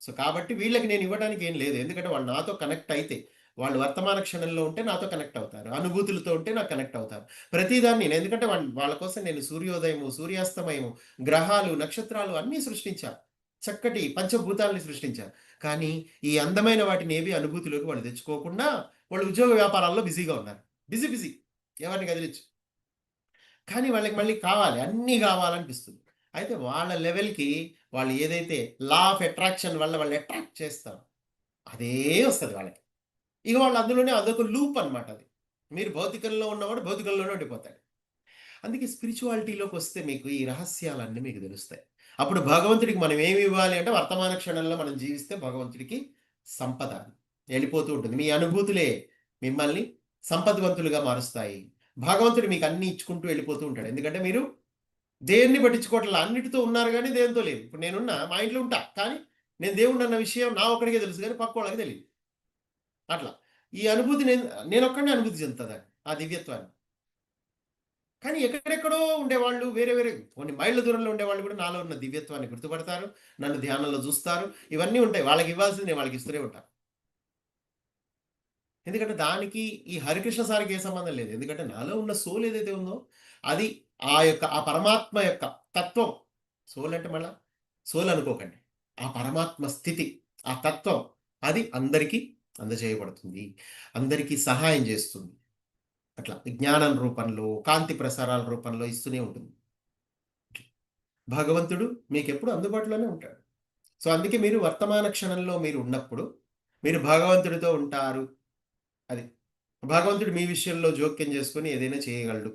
సో, కాబట్టి వీళ్ళకి నేను ఇవ్వడానికి ఏం లేదు. ఎందుకంటే వాళ్ళు నాతో కనెక్ట్ అయితే, వాళ్ళు వర్తమాన క్షణంలో ఉంటే నాతో కనెక్ట్ అవుతారు. అనుభూతులతో ఉంటే నాకు కనెక్ట్ అవుతారు. ప్రతిదాన్ని ఎందుకంటే వాళ్ళ కోసం నేను సూర్యోదయము, సూర్యాస్తమయము, గ్రహాలు, నక్షత్రాలు అన్నీ సృష్టించా. చక్కటి పంచభూతాల్ని సృష్టించా. కానీ ఈ అందమైన వాటిని ఏవి అనుభూతిలోకి వాళ్ళు తెచ్చుకోకుండా, వాళ్ళు ఉద్యోగ వ్యాపారాల్లో బిజీగా ఉన్నారు. బిజీ. ఎవరిని కదిలించు. కానీ వాళ్ళకి మళ్ళీ కావాలి. అన్నీ గావాలనిపిస్తుంది. అయితే వాళ్ళ లెవెల్‌కి వాళ్ళు ఏదైతే లా ఆఫ్ అట్రాక్షన్ వల్ల వాళ్ళు అట్రాక్ట్ చేస్తారో, అదే వస్తది వాళ్ళకి. ఇక వాళ్ళు అందులోనే అదొక లూప్ అన్నమాట అది. మీరు భౌతికంలో ఉన్నవాడు భౌతికంలోనే ఉండిపోతాడు. అందుకే స్పిరిచువాలిటీలోకొస్తే మీకు ఈ రహస్యాలన్నీ మీకు తెలుస్తాయి. అప్పుడు భగవంతుడికి మనం ఏమి ఇవ్వాలి అంటే వర్తమాన క్షణంలో మనం జీవిస్తే భగవంతుడికి సంపద ఎళ్ళిపోతూ ఉంటుంది. మీ అనుభూతులే మిమ్మల్ని సంపద్వంతులుగా మారుస్తాయి. భగవంతుడు మీకు అన్నీ ఇచ్చుకుంటూ వెళ్ళిపోతూ ఉంటాడు. ఎందుకంటే మీరు దేన్ని పట్టించుకోవట్ల. అన్నిటితో ఉన్నారు గానీ దేనితో లేరు. ఇప్పుడు నేనున్నా, మా ఇంట్లో ఉంటా. కానీ నేను దేవుడినన్న విషయం నా ఒక్కడికే తెలుసు గానీ పక్కోళ్ళకి తెలీదు. అట్లా. ఈ అనుభూతి నేనొక్కడినే అనుభూతి చెందుతా దాన్ని. ఆ దివ్యత్వాన్ని. కానీ ఎక్కడెక్కడో ఉండేవాళ్ళు వేరే కొన్ని మైళ్ళ దూరంలో ఉండేవాళ్ళు కూడా నాలో ఉన్న దివ్యత్వాన్ని గుర్తుపడతారు. నన్ను ధ్యానంలో చూస్తారు. ఇవన్నీ ఉంటాయి. వాళ్ళకివ్వాల్సింది నేను వాళ్ళకిస్తూనే ఉంటా. ఎందుకంటే దానికి ఈ హరికృష్ణ సార్‌కి ఏ సంబంధం లేదు. ఎందుకంటే నాలో ఉన్న సోల్ ఏదైతే ఉందో అది ఆ పరమాత్మ యొక్క తత్వం. సోల్ అంటే మళ్ళా సోల్ అనుకోకండి. ఆ పరమాత్మ స్థితి, ఆ తత్వం అది అందరికీ అందజేయబడుతుంది. అందరికీ సహాయం చేస్తుంది. అట్లా జ్ఞానం రూపంలో, కాంతి ప్రసారాల రూపంలో ఇస్తూనే ఉంటుంది. భగవంతుడు మీకెప్పుడు అందుబాటులోనే ఉంటాడు. సో, అందుకే మీరు వర్తమాన క్షణంలో మీరు ఉన్నప్పుడు మీరు భగవంతుడితో ఉంటారు. అది. భగవంతుడు మీ విషయంలో జోక్యం చేసుకొని ఏదైనా చేయగలడు.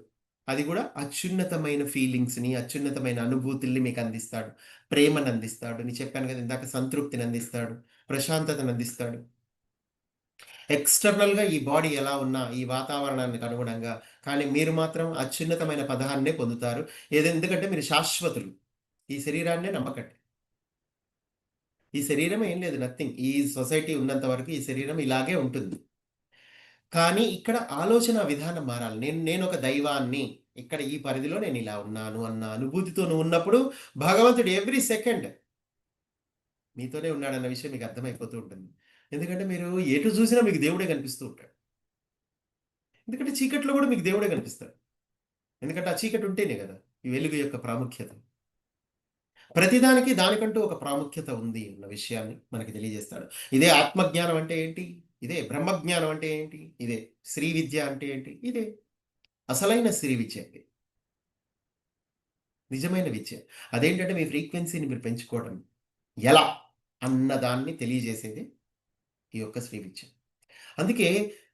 అది కూడా అత్యున్నతమైన ఫీలింగ్స్‌ని, అత్యున్నతమైన అనుభూతుల్ని మీకందిస్తాడు. ప్రేమనందిస్తాడు. నేను చెప్పాను కదా! ఇందాక సంతృప్తినందిస్తాడు. ప్రశాంతతనందిస్తాడు. ఎక్స్‌టర్నల్‌గా ఈ బాడీ ఎలా ఉన్నా, ఈ వాతావరణానికి అనుగుణంగా, కానీ మీరు మాత్రం అత్యున్నతమైన పదాన్నే పొందుతారు. ఎందుకంటే మీరు శాశ్వతులు. ఈ శరీరాన్నే నమ్మకండి. ఈ శరీరం ఏం లేదు నథింగ్. ఈ సొసైటీ ఉన్నంత వరకు ఈ శరీరం ఇలాగే ఉంటుంది. కానీ ఇక్కడ ఆలోచన విధానం మారాలి. నేనొక దైవాన్ని. ఇక్కడ ఈ పరిధిలో నేను ఇలా ఉన్నాను అన్న అనుభూతితో నువ్వు ఉన్నప్పుడు భగవంతుడు ఎవ్రీ సెకండ్ మీతోనే ఉన్నాడన్న విషయం మీకు అర్థమైపోతూ ఉంటుంది. ఎందుకంటే మీరు ఎటు చూసినా మీకు దేవుడే కనిపిస్తూ ఉంటాడు. ఎందుకంటే చీకట్లో కూడా మీకు దేవుడే కనిపిస్తాడు. ఎందుకంటే ఆ చీకటి ఉంటేనే కదా ఈ వెలుగు యొక్క ప్రాముఖ్యత. ప్రతిదానికి దానికంటూ ఒక ప్రాముఖ్యత ఉంది అన్న విషయాన్ని మనకి తెలియజేస్తాడు. ఇదే ఆత్మజ్ఞానం అంటే ఏంటి? ఇదే బ్రహ్మజ్ఞానం అంటే ఏంటి? ఇదే శ్రీ విద్య అంటే ఏంటి? ఇదే అసలైన శ్రీ విద్య అండి. నిజమైన విద్య. అదేంటంటే మీ ఫ్రీక్వెన్సీని మీరు పెంచుకోవడం ఎలా అన్నదాన్ని తెలియజేసేది ఈ యొక్క శ్రీ విద్య. అందుకే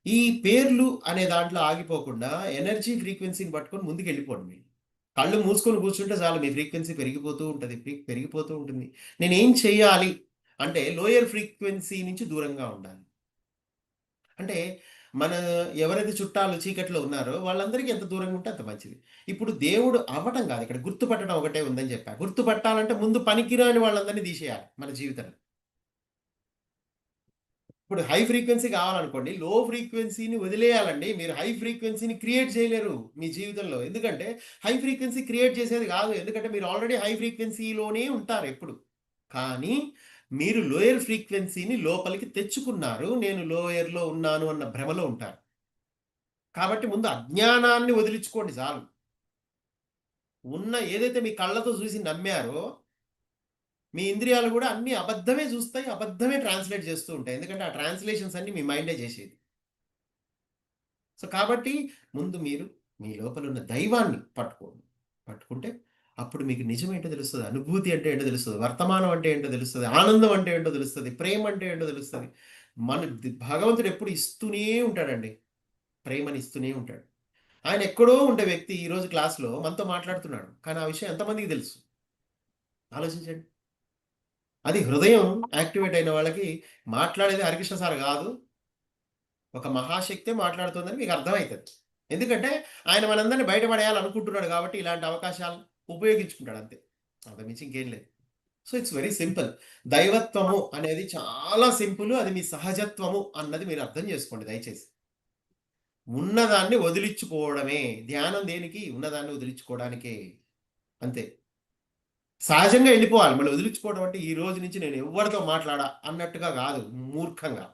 ఈ పేర్లు అనే దాంట్లో ఆగిపోకుండా ఎనర్జీ ఫ్రీక్వెన్సీని పట్టుకొని ముందుకెళ్ళిపోండి మీరు. కళ్ళు మూసుకొని కూర్చుంటే చాలు మీ ఫ్రీక్వెన్సీ పెరిగిపోతూ ఉంటది. పెరిగిపోతూ ఉంటుంది. నేనేం చేయాలి అంటే లోయర్ ఫ్రీక్వెన్సీ నుంచి దూరంగా ఉండాలి. అంటే మన ఎవరైతే చుట్టాలు చీకట్లో ఉన్నారో వాళ్ళందరికీ ఎంత దూరంగా ఉంటే అంత మంచిది. ఇప్పుడు దేవుడు అవ్వటం కాదు ఇక్కడ గుర్తుపట్టడం ఒకటే ఉందని చెప్పా. గుర్తుపట్టాలంటే ముందు పనికిరాని వాళ్ళందరినీ తీసేయాలి మన జీవితంలో. ఇప్పుడు హై ఫ్రీక్వెన్సీ కావాలనుకోండి. లో ఫ్రీక్వెన్సీని వదిలేయాలండి. మీరు హై ఫ్రీక్వెన్సీని క్రియేట్ చేయలేరు మీ జీవితంలో. ఎందుకంటే హై ఫ్రీక్వెన్సీ క్రియేట్ చేసేది కాదు. ఎందుకంటే మీరు ఆల్రెడీ హై ఫ్రీక్వెన్సీలోనే ఉంటారు ఎప్పుడు. కానీ మీరు లోయర్ ఫ్రీక్వెన్సీని లోపలికి తెచ్చుకున్నారు. నేను లోయర్‌లో ఉన్నాను అన్న భ్రమలో ఉంటారు. కాబట్టి ముందు అజ్ఞానాన్ని వదిలించుకోండి చాలు. ఉన్న ఏదైతే మీ కళ్ళతో చూసి నమ్మారో మీ ఇంద్రియాలు కూడా అన్నీ అబద్ధమే చూస్తాయి. అబద్ధమే ట్రాన్స్‌లేట్ చేస్తూ ఉంటాయి. ఎందుకంటే ఆ ట్రాన్స్‌లేషన్స్ అన్నీ మీ మైండే చేసేది. సో, కాబట్టి ముందు మీరు మీ లోపలున్న దైవాన్ని పట్టుకోండి. పట్టుకుంటే అప్పుడు మీకు నిజమేంటో తెలుస్తది. అనుభూతి అంటే ఏంటో తెలుస్తది. వర్తమానం అంటే ఏంటో తెలుస్తది. ఆనందం అంటే ఏంటో తెలుస్తది. ప్రేమ అంటే ఏంటో తెలుస్తది. మన భగవంతుడు ఎప్పుడు ఇస్తూనే ఉంటాడండి. ప్రేమని ఇస్తూనే ఉంటాడు. ఆయన ఎక్కడో ఉండే వ్యక్తి ఈరోజు క్లాస్‌లో మనతో మాట్లాడుతున్నాడు. కానీ ఆ విషయం ఎంతమందికి తెలుసు? ఆలోచించండి. అది హృదయం యాక్టివేట్ అయిన వాళ్ళకి మాట్లాడేది హరికృష్ణ సార్ గాదు. ఒక మహాశక్తే మాట్లాడుతుందని మీకు అర్థమైతది. ఎందుకంటే ఆయన మనందరిని బయట పడేయాలనుకుంటున్నాడు కాబట్టి ఇలాంటి అవకాశాలను ఉపయోగించుకుంటాడు అంతే. అంతకుమించి ఇంకేం లేదు. So, it's very simple. దైవత్వము అనేది చాలా సింపుల్. అది మీ సహజత్వము అన్నది మీరు అర్థం చేసుకోండి దయచేసి. ఉన్నదాన్ని వదిలించుకోవడమే. ధ్యానం దేనికి? ఉన్నదాన్ని వదిలించుకోవడానికే. అంతే. సహజంగా ఎళ్ళిపోవాలి. మళ్ళీ వదిలించుకోవడం అంటే ఈ రోజు నుంచి నేను ఎవ్వరితో మాట్లాడా అన్నట్టుగా గాదు మూర్ఖంగా.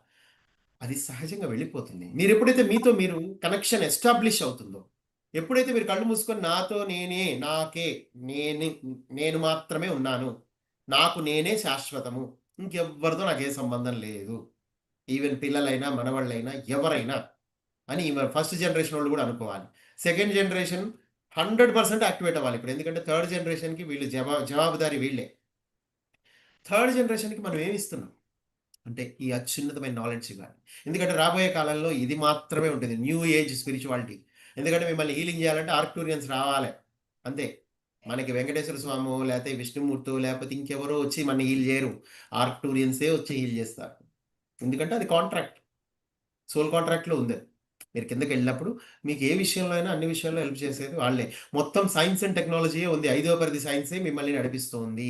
అది సహజంగా వెళ్ళిపోతుంది. మీరెప్పుడైతే మీతో మీరు కనెక్షన్ ఎస్టాబ్లిష్ అవుతుందో, ఎప్పుడైతే మీరు కళ్ళు మూసుకొని నాతో నేనే, నాకే, నేనే నేను మాత్రమే ఉన్నాను. నాకు నేనే శాశ్వతము. ఇంకెవ్వరితో నాకే సంబంధం లేదు. ఈవెన్ పిల్లలైనా, మనవళ్ళైనా, ఎవరైనా అని ఫస్ట్ జనరేషన్ వోళ్ళు గూడా అనుకోవాలి. సెకండ్ జనరేషన్ 100% యాక్టివేట్ అవ్వాలి ఇప్పుడు. ఎందుకంటే థర్డ్ జనరేషన్‌కి వీళ్ళు జవాబుదారీ వీళ్ళే. థర్డ్ జనరేషన్‌కి మనం ఏమిస్తున్నాం? అంటే ఈ అత్యున్నతమైన నాలెడ్జ్ ఇవ్వాలి. ఎందుకంటే రాబోయే కాలంలో ఇది మాత్రమే ఉంటుంది. New age spirituality. ఎందుకంటే మిమ్మల్ని హీలింగ్ చేయాలంటే ఆర్క్టూరియన్స్ రావాలే. అంతే. మనకి వెంకటేశ్వర స్వామో, లేతే విష్ణుమూర్తో, లేపోతే ఇంకెవరో వచ్చి మనల్ని హీల్ చేయరు. ఆర్క్టూరియన్సే వచ్చి హీల్ చేస్తారు. ఎందుకంటే అది కాంట్రాక్ట్. సోల్ కాంట్రాక్ట్‌లో ఉందది. మీరు కిందకెళ్ళినప్పుడు మీకు ఏ విషయంలో అయినా అన్ని విషయాల్లో హెల్ప్ చేసేది వాళ్ళే. మొత్తం సైన్స్ అండ్ టెక్నాలజీయే ఉంది. ఐదవ పరిధి సైన్సే మిమ్మల్ని నడిపిస్తోంది.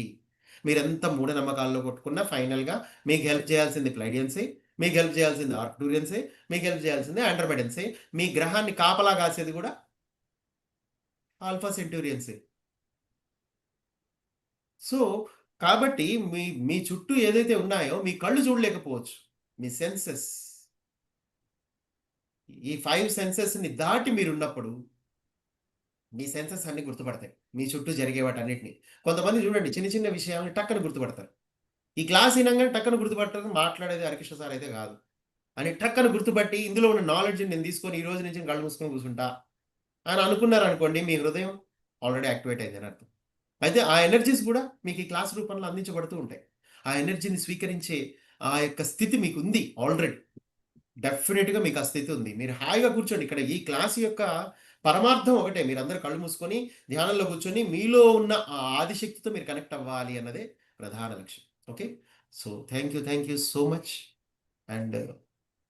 మీరెంత మూఢనమ్మకాల్లో కొట్టుకున్నా ఫైనల్‌గా మీకు హెల్ప్ చేయాల్సింది ప్లైడియన్సే, మీకు హెల్ప్ చేయాల్సింది ఆర్క్టూరియన్సే, మీకు హెల్ప్ చేయాల్సింది ఆండ్రోమెడన్సే. మీ గ్రహాన్ని కాపలా కాసేది కూడా ఆల్ఫా సెంటూరియన్సే. సో, కాబట్టి మీ మీ చుట్టూ ఏదైతే ఉన్నాయో మీ కళ్ళు చూడలేకపోవచ్చు. మీ సెన్సెస్ ఈ 5 సెన్సెస్‌ని దాటి మీరున్నప్పుడు మీ సెన్సెస్ అన్నీ గుర్తుపడతాయి. మీ చుట్టూ జరిగే వాటన్నిటిని. కొంతమంది చూడండి చిన్న చిన్న విషయాల్ని టక్కన గుర్తుపడతారు. ఈ క్లాస్ ఇనంగానే టక్కన గుర్తుపట్టరు. మాట్లాడేది హరికృష్ణ సార్ అయితే కాదు. అని టక్కన గుర్తుపట్టి ఇందులో ఉన్న నాలెడ్జ్‌ని నేను తీసుకొని ఈ రోజు నుంచి నేను కళ్ళు మూసుకొని కూర్చుంటా అని అనుకున్నారనుకోండి మీ హృదయం ఆల్రెడీ యాక్టివేట్ అయిందని అర్థం. అయితే ఆ ఎనర్జీస్ కూడా మీకు ఈ క్లాస్ రూపంలో అందించబడుతూ ఉంటాయి. ఆ ఎనర్జీని స్వీకరించే ఆ యొక్క స్థితి మీకుంది ఆల్రెడీ. డెఫినిట్‌గా మీకు ఆ స్థితి ఉంది. మీరు హాయిగా కూర్చోండి. ఇక్కడ ఈ క్లాస్ యొక్క పరమార్థం ఒకటే. మీరందరూ కళ్ళు మూసుకొని ధ్యానంలో కూర్చొని మీలో ఉన్న ఆ ఆదిశక్తితో మీరు కనెక్ట్ అవ్వాలి అన్నదే ప్రధాన లక్ష్యం. Okay. So, thank you so much. And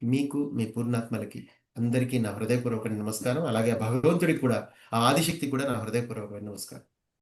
మీకు, మీ పూర్ణాత్మలకి అందరికీ నా హృదయపూర్వకమైన నమస్కారం. అలాగే ఆ భగవంతుడికి కూడా, ఆ ఆదిశక్తికి కూడా నా హృదయపూర్వకమైన నమస్కారం.